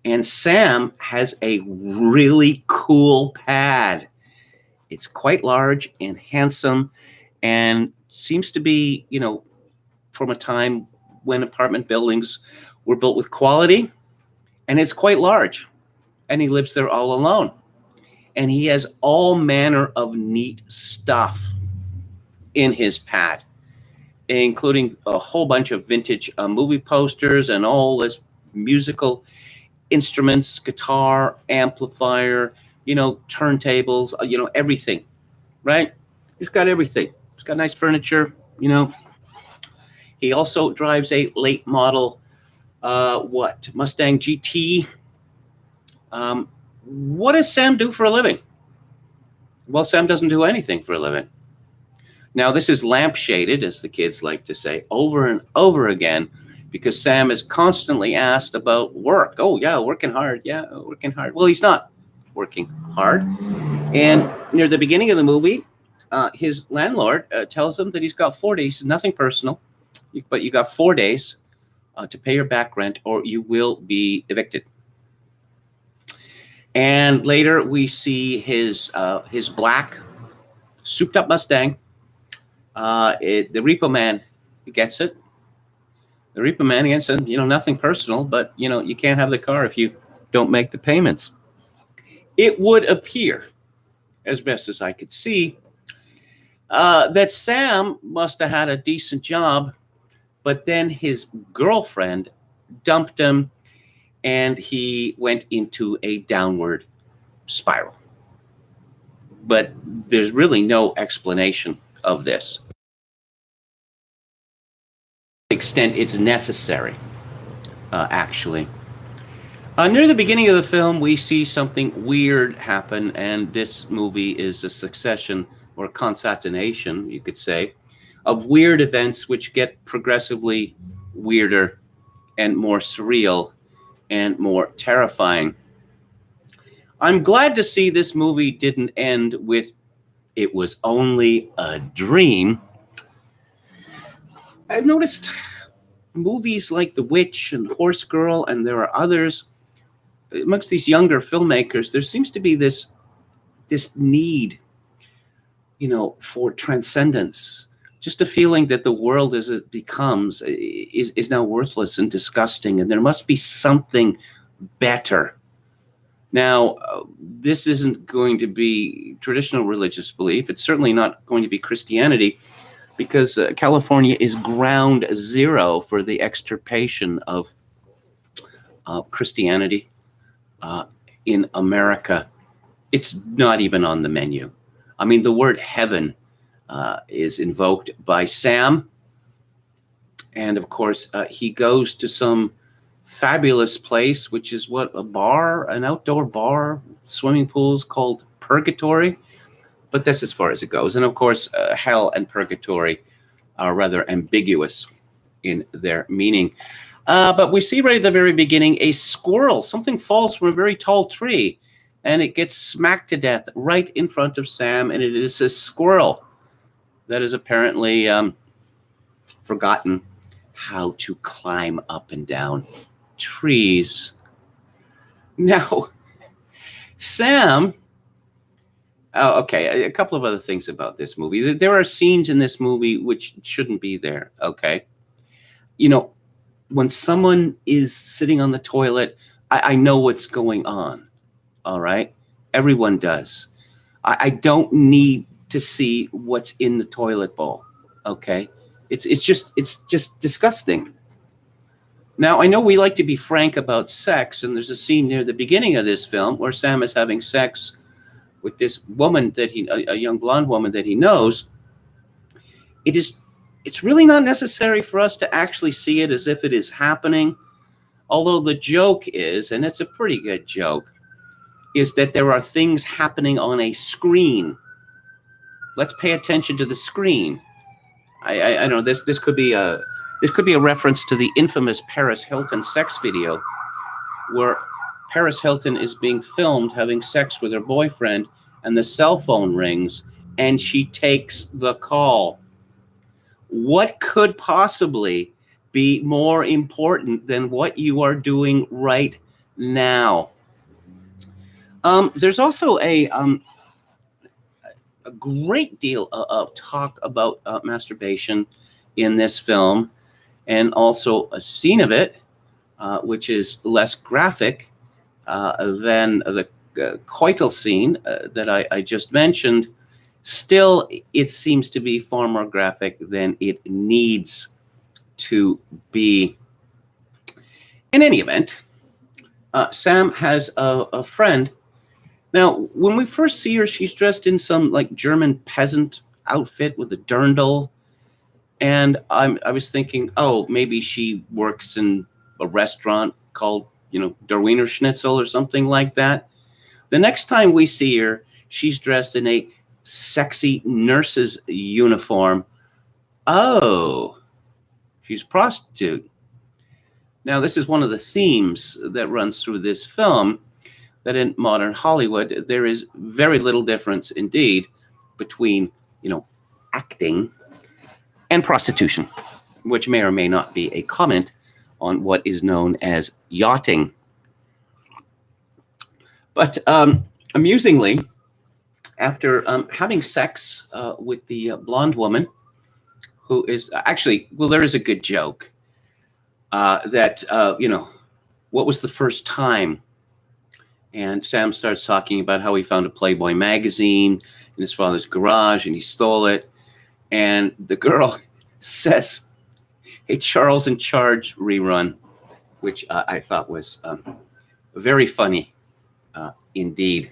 Speaker 1: And Sam has a really cool pad. It's quite large and handsome, and seems to be, from a time when apartment buildings were built with quality, and it's quite large. And he lives there all alone. And he has all manner of neat stuff in his pad, including a whole bunch of vintage movie posters and all this musical instruments, guitar, amplifier, turntables, everything, right? He's got everything. He's got nice furniture, He also drives a late model, Mustang GT. What does Sam do for a living? Well, Sam doesn't do anything for a living. Now, this is lampshaded, as the kids like to say, over and over again, because Sam is constantly asked about work. Oh, yeah, working hard. Yeah, working hard. Well, he's not working hard. And near the beginning of the movie, his landlord tells him that he's got 4 days, nothing personal, but you got 4 days to pay your back rent or you will be evicted. And later we see his black souped up Mustang. The repo man gets it. The repo man again said, nothing personal, but you can't have the car if you don't make the payments. It would appear, as best as I could see, that Sam must have had a decent job, but then his girlfriend dumped him and he went into a downward spiral. But there's really no explanation of this. To the extent it's necessary, actually. Near the beginning of the film, we see something weird happen, and this movie is a succession or a concatenation, you could say, of weird events which get progressively weirder and more surreal and more terrifying. I'm glad to see this movie didn't end with "it was only a dream." I've noticed movies like The Witch and Horse Girl, and there are others, amongst these younger filmmakers, there seems to be this need, for transcendence, just a feeling that the world as it becomes is now worthless and disgusting, and there must be something better. Now, this isn't going to be traditional religious belief. It's certainly not going to be Christianity, because California is ground zero for the extirpation of Christianity in America. It's not even on the menu. I mean, the word heaven is invoked by Sam. And of course, he goes to some fabulous place, which is what, a bar, an outdoor bar, swimming pools, called Purgatory. But that's as far as it goes. And of course, hell and purgatory are rather ambiguous in their meaning. But we see right at the very beginning a squirrel. Something falls from a very tall tree, and it gets smacked to death right in front of Sam. And it is a squirrel that has apparently forgotten how to climb up and down trees. Now, Sam... Oh, okay, a couple of other things about this movie. There are scenes in this movie which shouldn't be there, okay? You know, when someone is sitting on the toilet, I know what's going on, all right? Everyone does. I don't need to see what's in the toilet bowl, okay? It's just disgusting. Now, I know we like to be frank about sex, and there's a scene near the beginning of this film where Sam is having sex with this woman that a young blonde woman that he knows. It's really not necessary for us to actually see it as if it is happening. Although the joke is, and it's a pretty good joke, is that there are things happening on a screen. Let's pay attention to the screen. I don't know, this could be a reference to the infamous Paris Hilton sex video, where Paris Hilton is being filmed having sex with her boyfriend, and the cell phone rings, and she takes the call. What could possibly be more important than what you are doing right now? There's also a great deal of talk about masturbation in this film, and also a scene of it, which is less graphic than the coital scene that I just mentioned. Still, it seems to be far more graphic than it needs to be. In any event, Sam has a friend. Now, when we first see her, she's dressed in some like German peasant outfit with a dirndl. And I was thinking, oh, maybe she works in a restaurant called, Der Wiener Schnitzel or something like that. The next time we see her, she's dressed in a sexy nurse's uniform. Oh, she's a prostitute. Now, this is one of the themes that runs through this film, that in modern Hollywood, there is very little difference indeed between, acting and prostitution, which may or may not be a comment on what is known as yachting. But amusingly, after having sex with the blonde woman, who is actually, well, there is a good joke that, what was the first time? And Sam starts talking about how he found a Playboy magazine in his father's garage and he stole it. And the girl says, a Charles in Charge rerun, which I thought was very funny indeed.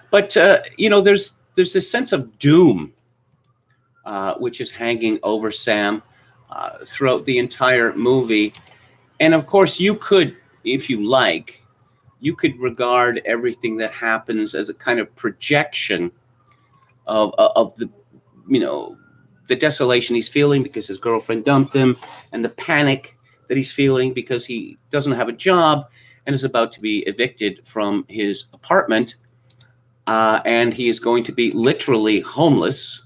Speaker 1: But, there's this sense of doom which is hanging over Sam throughout the entire movie. And of course, you could, if you like, you could regard everything that happens as a kind of projection of the, the desolation he's feeling because his girlfriend dumped him, and the panic that he's feeling because he doesn't have a job and is about to be evicted from his apartment. And he is going to be literally homeless,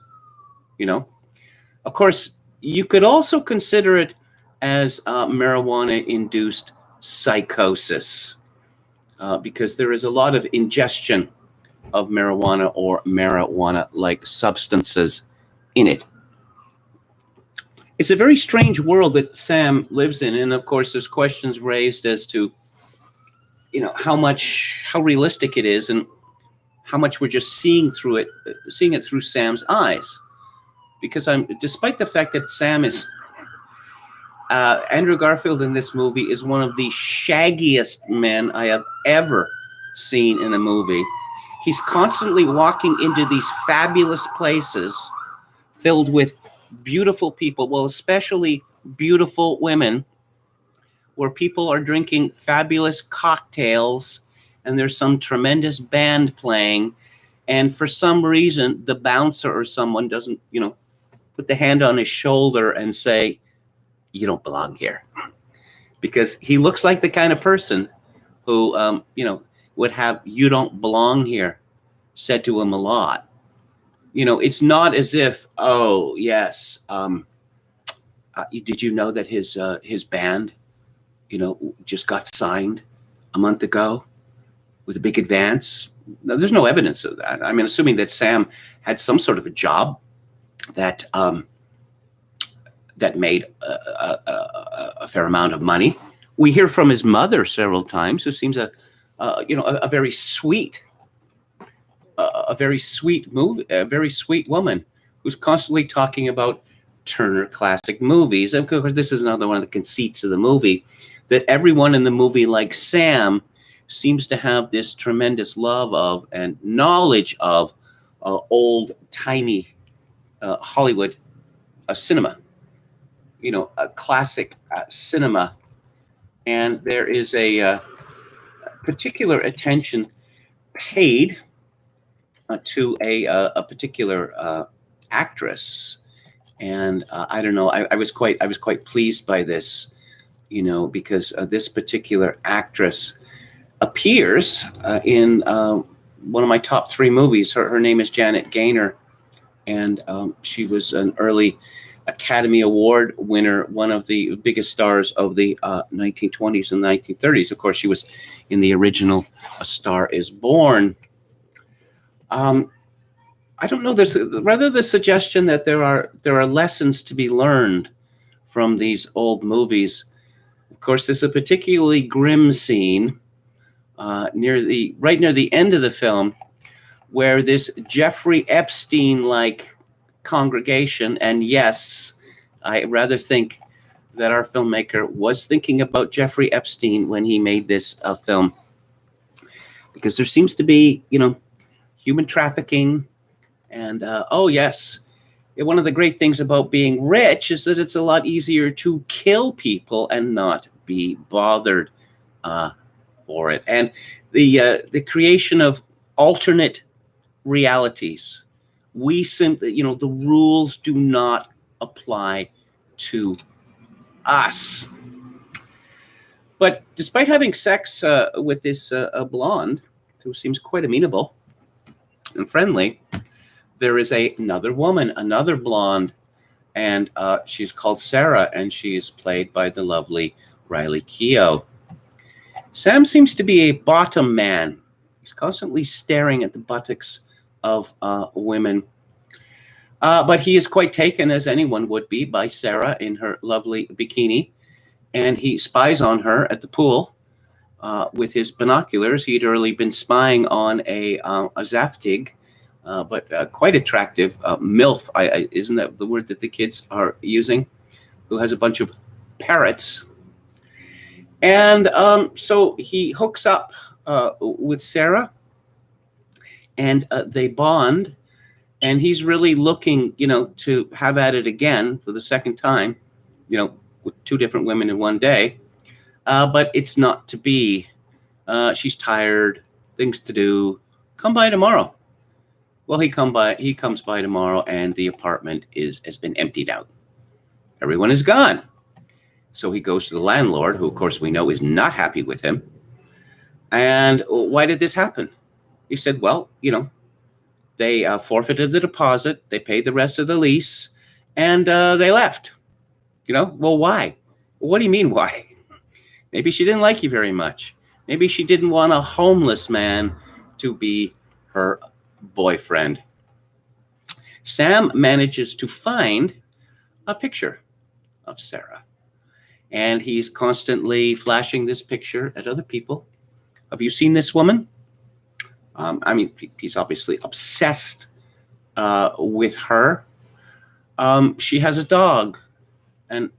Speaker 1: Of course, you could also consider it as marijuana-induced psychosis, because there is a lot of ingestion of marijuana or marijuana-like substances in it. It's a very strange world that Sam lives in, and of course, there's questions raised as to, how realistic it is, and how much we're just seeing it through Sam's eyes. Because despite the fact that Sam is Andrew Garfield in this movie is one of the shaggiest men I have ever seen in a movie. He's constantly walking into these fabulous places filled with beautiful people, well, especially beautiful women, where people are drinking fabulous cocktails and there's some tremendous band playing. And for some reason, the bouncer or someone doesn't, put the hand on his shoulder and say, "You don't belong here." Because he looks like the kind of person who, would have "you don't belong here" said to him a lot. It's not as if, oh, yes, did you know that his band, just got signed a month ago with a big advance? No, there's no evidence of that. I mean, assuming that Sam had some sort of a job that made a fair amount of money. We hear from his mother several times, who seems a very sweet woman who's constantly talking about Turner Classic Movies. Of course, this is another one of the conceits of the movie, that everyone in the movie, like Sam, seems to have this tremendous love of and knowledge of old-timey Hollywood cinema, a classic cinema. And there is a particular attention paid to a particular actress. And I don't know, I was quite pleased by this, because this particular actress appears in one of my top 3 movies. Her name is Janet Gaynor, and she was an early Academy Award winner, one of the biggest stars of the 1920s and 1930s. Of course, she was in the original A Star Is Born. I don't know. There's rather the suggestion that there are lessons to be learned from these old movies. Of course, there's a particularly grim scene right near the end of the film, where this Jeffrey Epstein-like congregation, and yes, I rather think that our filmmaker was thinking about Jeffrey Epstein when he made this film, because there seems to be, human trafficking. And, oh, yes, one of the great things about being rich is that it's a lot easier to kill people and not be bothered for it. And the creation of alternate realities. We simply, the rules do not apply to us. But despite having sex with this blonde, who seems quite amenable and friendly, there is another woman, another blonde, and she's called Sarah, and she's played by the lovely Riley Keough. Sam seems to be a bottom man. He's constantly staring at the buttocks of women. But he is quite taken, as anyone would be, by Sarah in her lovely bikini. And he spies on her at the pool with his binoculars. He'd early been spying on a Zaftig, but quite attractive MILF, isn't that the word that the kids are using, who has a bunch of parrots. And so he hooks up with Sarah, and they bond, and he's really looking, to have at it again for the second time, with 2 different women in one day. But it's not to be. She's tired, things to do. Come by tomorrow. Well, he comes by tomorrow, and the apartment has been emptied out. Everyone is gone. So he goes to the landlord, who, of course, we know is not happy with him. And why did this happen? He said, well, they forfeited the deposit, they paid the rest of the lease, and they left. Well, why? What do you mean, why? Maybe she didn't like you very much. Maybe she didn't want a homeless man to be her boyfriend. Sam manages to find a picture of Sarah. And he's constantly flashing this picture at other people. Have you seen this woman? I mean, he's obviously obsessed with her. She has a dog, and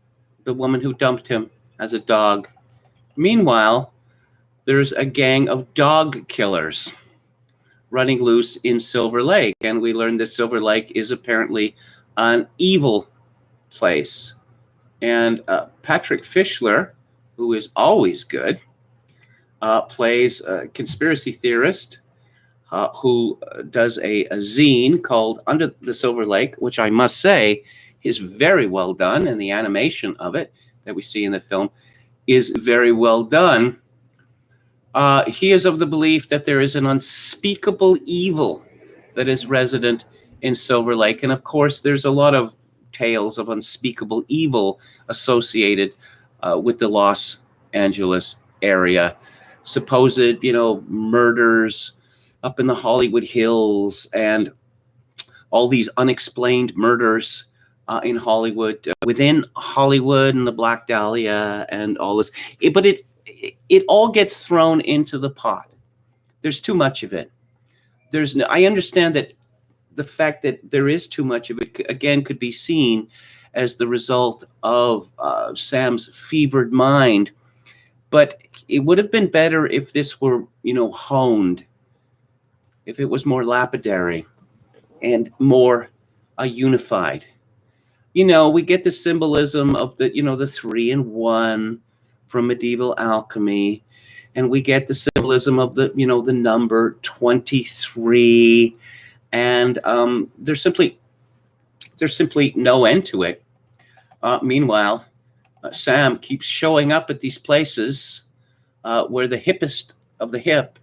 Speaker 1: the woman who dumped him has a dog. Meanwhile, there's a gang of dog killers running loose in Silver Lake, and we learned that Silver Lake is apparently an evil place. And Patrick Fischler, who is always good, plays a conspiracy theorist who does a zine called Under the Silver Lake, which I must say is very well done, and the animation of it that we see in the film is very well done. He is of the belief that there is an unspeakable evil that is resident in Silver Lake, and of course there's a lot of tales of unspeakable evil associated with the Los Angeles area. Supposed, murders up in the Hollywood Hills, and all these unexplained murders in Hollywood, within Hollywood and the Black Dahlia and all this. But it all gets thrown into the pot. There's too much of it. I understand that the fact that there is too much of it, again, could be seen as the result of Sam's fevered mind. But it would have been better if this were, honed, if it was more lapidary and more unified. We get the symbolism of the 3-in-1 from medieval alchemy, and we get the symbolism of the number 23, and there's simply no end to it. Meanwhile, Sam keeps showing up at these places where the hippest of the hip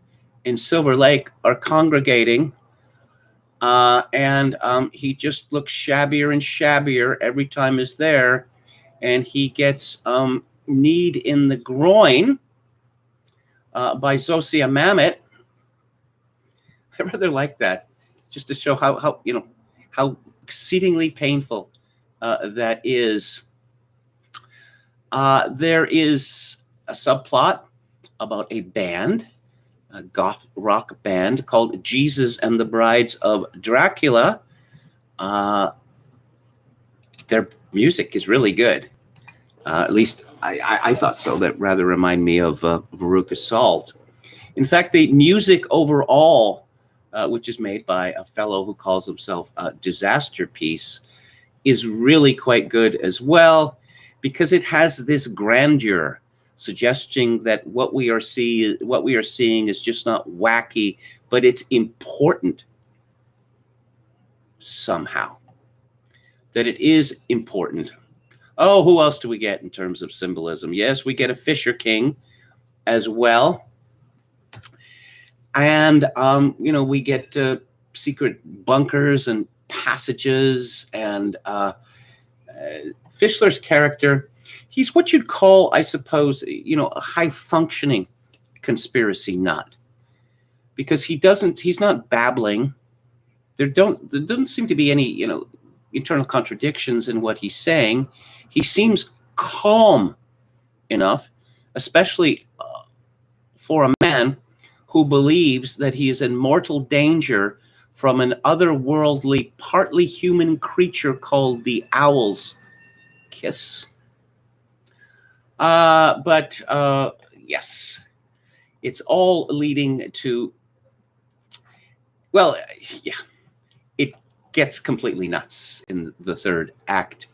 Speaker 1: in Silver Lake are congregating, and he just looks shabbier and shabbier every time he's there, and he gets kneed in the groin by Zosia Mamet. I rather like that, just to show how exceedingly painful that is. There is a subplot about a band, a goth rock band called Jesus and the Brides of Dracula. Their music is really good. At least I thought so. That rather remind me of Veruca Salt. In fact, the music overall, which is made by a fellow who calls himself Disaster Piece, is really quite good as well, because it has this grandeur, suggesting that what we are seeing is just not wacky, but it's important somehow. That it is important. Oh, who else do we get in terms of symbolism? Yes, we get a Fisher King as well. And, we get secret bunkers and passages. And Fischler's character, he's what you'd call, I suppose, a high-functioning conspiracy nut. Because he's not babbling. There doesn't seem to be any, internal contradictions in what he's saying. He seems calm enough, especially for a man who believes that he is in mortal danger from an otherworldly, partly human creature called the Owl's Kiss. But yes, it's all leading to, well, yeah, it gets completely nuts in the third act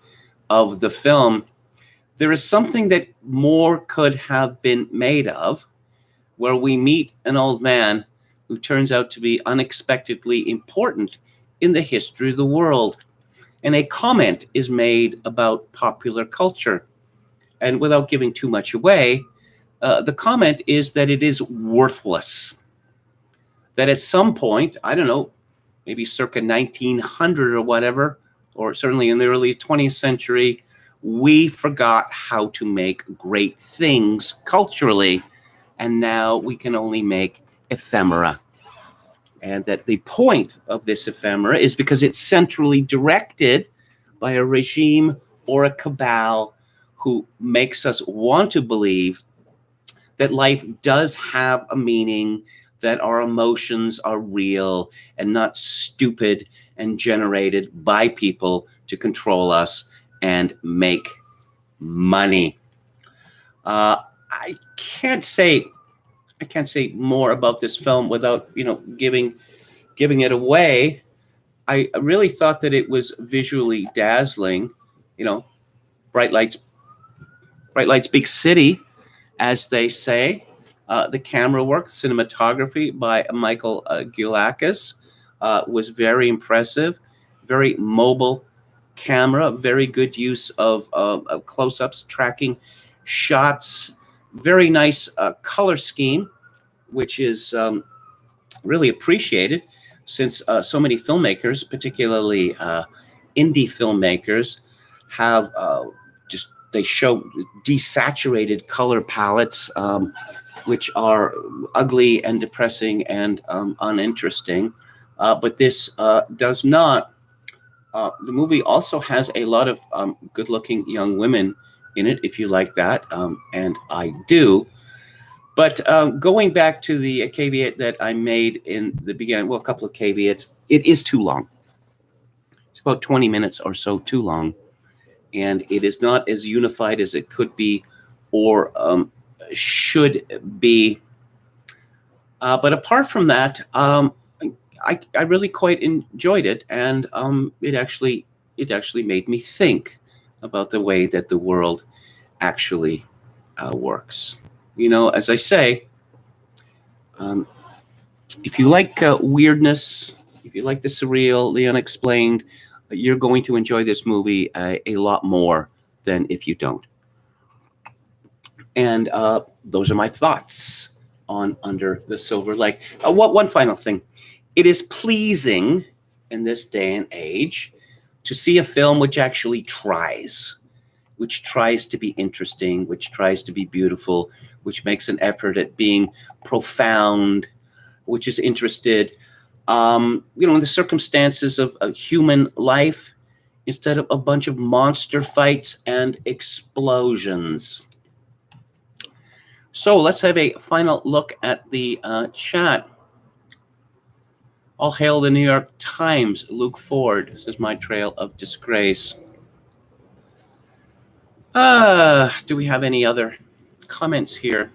Speaker 1: of the film. There is something that more could have been made of, where we meet an old man who turns out to be unexpectedly important in the history of the world. And a comment is made about popular culture. And without giving too much away, the comment is that it is worthless. That at some point, I don't know, maybe circa 1900 or whatever, or certainly in the early 20th century, we forgot how to make great things culturally, and now we can only make ephemera. and that the point of this ephemera is because it's centrally directed by a regime or a cabal who makes us want to believe that life does have a meaning, that our emotions are real and not stupid and generated by people to control us and make money. I can't say more about this film without giving it away. I really thought that it was visually dazzling. Bright lights, big city, as they say. The camera work, cinematography by Michael Gilakis was very impressive. Very mobile camera, very good use of close-ups, tracking shots. Very nice color scheme, which is really appreciated since so many filmmakers, particularly indie filmmakers, have they show desaturated color palettes, which are ugly and depressing and uninteresting. But this does not. The movie also has a lot of good-looking young women in it, if you like that, and I do. But going back to the caveat that I made in the beginning, well, a couple of caveats. It is too long. It's about 20 minutes or so too long, and it is not as unified as it could be or should be. But apart from that, I really quite enjoyed it, and it actually made me think about the way that the world actually works. As I say, if you like weirdness, if you like the surreal, the unexplained, you're going to enjoy this movie a lot more than if you don't. And those are my thoughts on Under the Silver Lake. One final thing. It is pleasing in this day and age to see a film which actually tries to be interesting, which tries to be beautiful, which makes an effort at being profound, which is interested, in the circumstances of a human life instead of a bunch of monster fights and explosions. So let's have a final look at the chat. All hail the New York Times, Luke Ford. This is my trail of disgrace. Do we have any other comments here?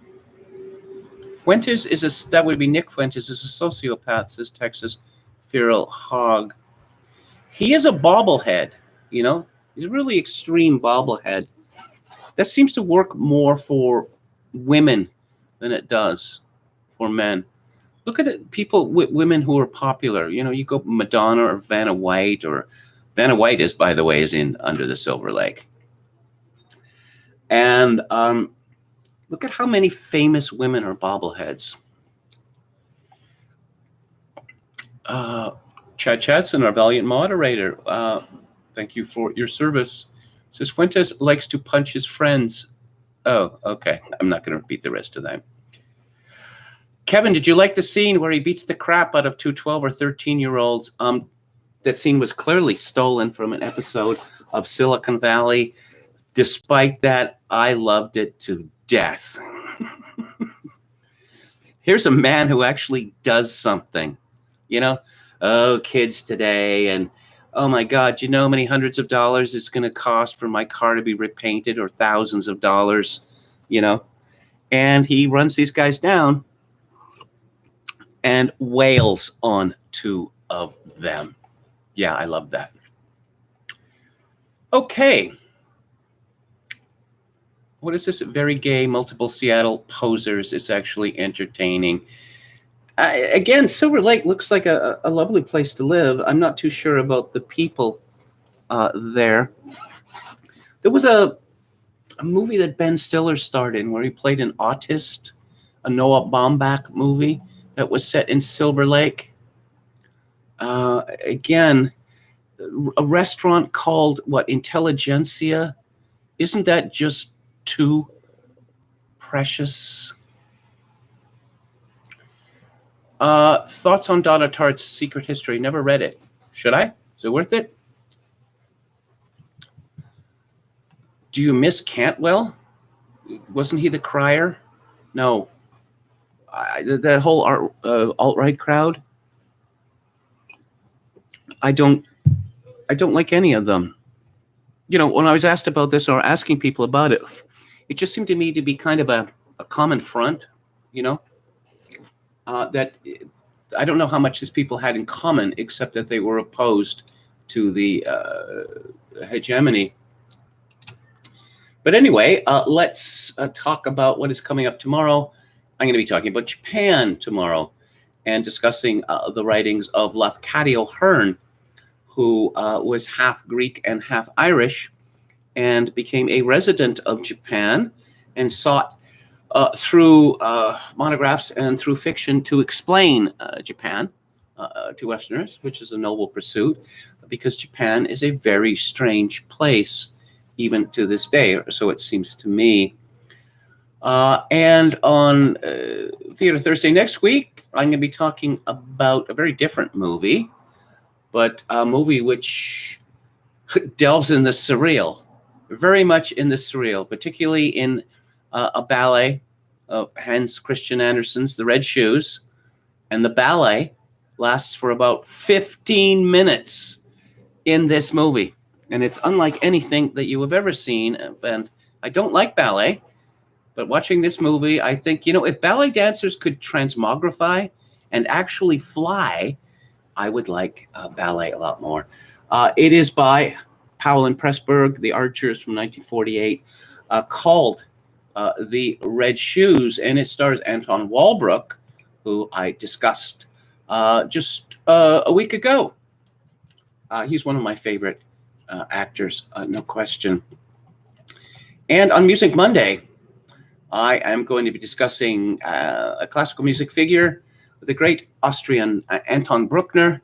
Speaker 1: Fuentes that would be Nick Fuentes, is a sociopath, says Texas Feral Hog. He is a bobblehead, He's a really extreme bobblehead. That seems to work more for women than it does for men. Look at it, women who are popular. You go Madonna or Vanna White, or Vanna White is, by the way, is in Under the Silver Lake. And look at how many famous women are bobbleheads. Chad Chadson, our valiant moderator, thank you for your service. Says Fuentes likes to punch his friends. Oh, okay. I'm not going to repeat the rest of that. Kevin, did you like the scene where he beats the crap out of two 12 or 13-year-olds? That scene was clearly stolen from an episode of Silicon Valley. Despite that, I loved it to death. Here's a man who actually does something. Oh, kids today, and oh my God, how many hundreds of dollars it's going to cost for my car to be repainted, or thousands of dollars, And he runs these guys down and wails on two of them. Yeah, I love that. Okay. What is this? Very gay, multiple Seattle posers. It's actually entertaining. Again, Silver Lake looks like a lovely place to live. I'm not too sure about the people there. There was a movie that Ben Stiller starred in where he played an autist, a Noah Baumbach movie that was set in Silver Lake. Again, a restaurant called, Intelligentsia? Isn't that just too precious? Thoughts on Donna Tartt's Secret History. Never read it. Should I? Is it worth it? Do you miss Cantwell? Wasn't he the crier? No. That whole alt-right crowd. I don't like any of them. You know, when I was asked about this or asking people about it, it just seemed to me to be kind of a common front, you know, that I don't know how much these people had in common, except that they were opposed to the hegemony. But anyway, let's talk about what is coming up tomorrow. I'm going to be talking about Japan tomorrow and discussing the writings of Lafcadio Hearn, who was half Greek and half Irish and became a resident of Japan and sought through monographs and through fiction to explain Japan to Westerners, which is a noble pursuit, because Japan is a very strange place, even to this day, or so it seems to me. And on Theater Thursday next week, I'm going to be talking about a very different movie, but a movie which delves in the surreal, very much in the surreal, particularly in a ballet of Hans Christian Andersen's The Red Shoes. And the ballet lasts for about 15 minutes in this movie. And it's unlike anything that you have ever seen. And I don't like ballet, but watching this movie, I think, you know, if ballet dancers could transmogrify and actually fly, I would like ballet a lot more. It is by Powell and Pressburg, the Archers from 1948, called The Red Shoes, and it stars Anton Walbrook, who I discussed just a week ago. He's one of my favorite actors, no question. And on Music Monday, I am going to be discussing a classical music figure, the great Austrian Anton Bruckner,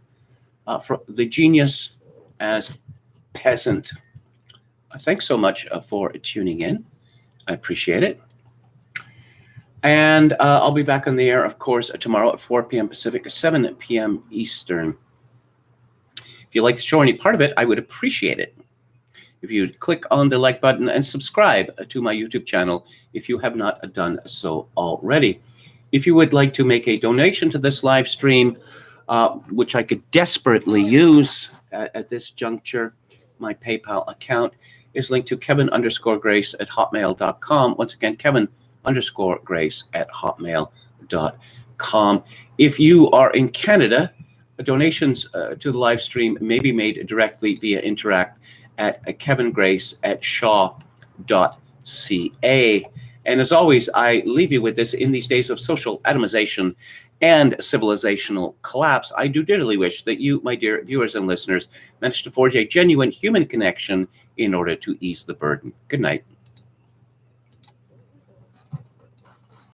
Speaker 1: for the genius as peasant. Thanks so much for tuning in. I appreciate it. And I'll be back on the air, of course, tomorrow at 4 p.m. Pacific, 7 p.m. Eastern. If you like the show or any part of it, I would appreciate it if you'd click on the like button and subscribe to my YouTube channel if you have not done so already. If you would like to make a donation to this live stream, which I could desperately use at this juncture, my PayPal account is linked to kevin_grace@hotmail.com. Once again, kevin_grace@hotmail.com. If you are in Canada, donations to the live stream may be made directly via Interact at kevingrace@shaw.ca. And as always, I leave you with this: in these days of social atomization and civilizational collapse, I do dearly wish that you, my dear viewers and listeners, manage to forge a genuine human connection in order to ease the burden. Good night.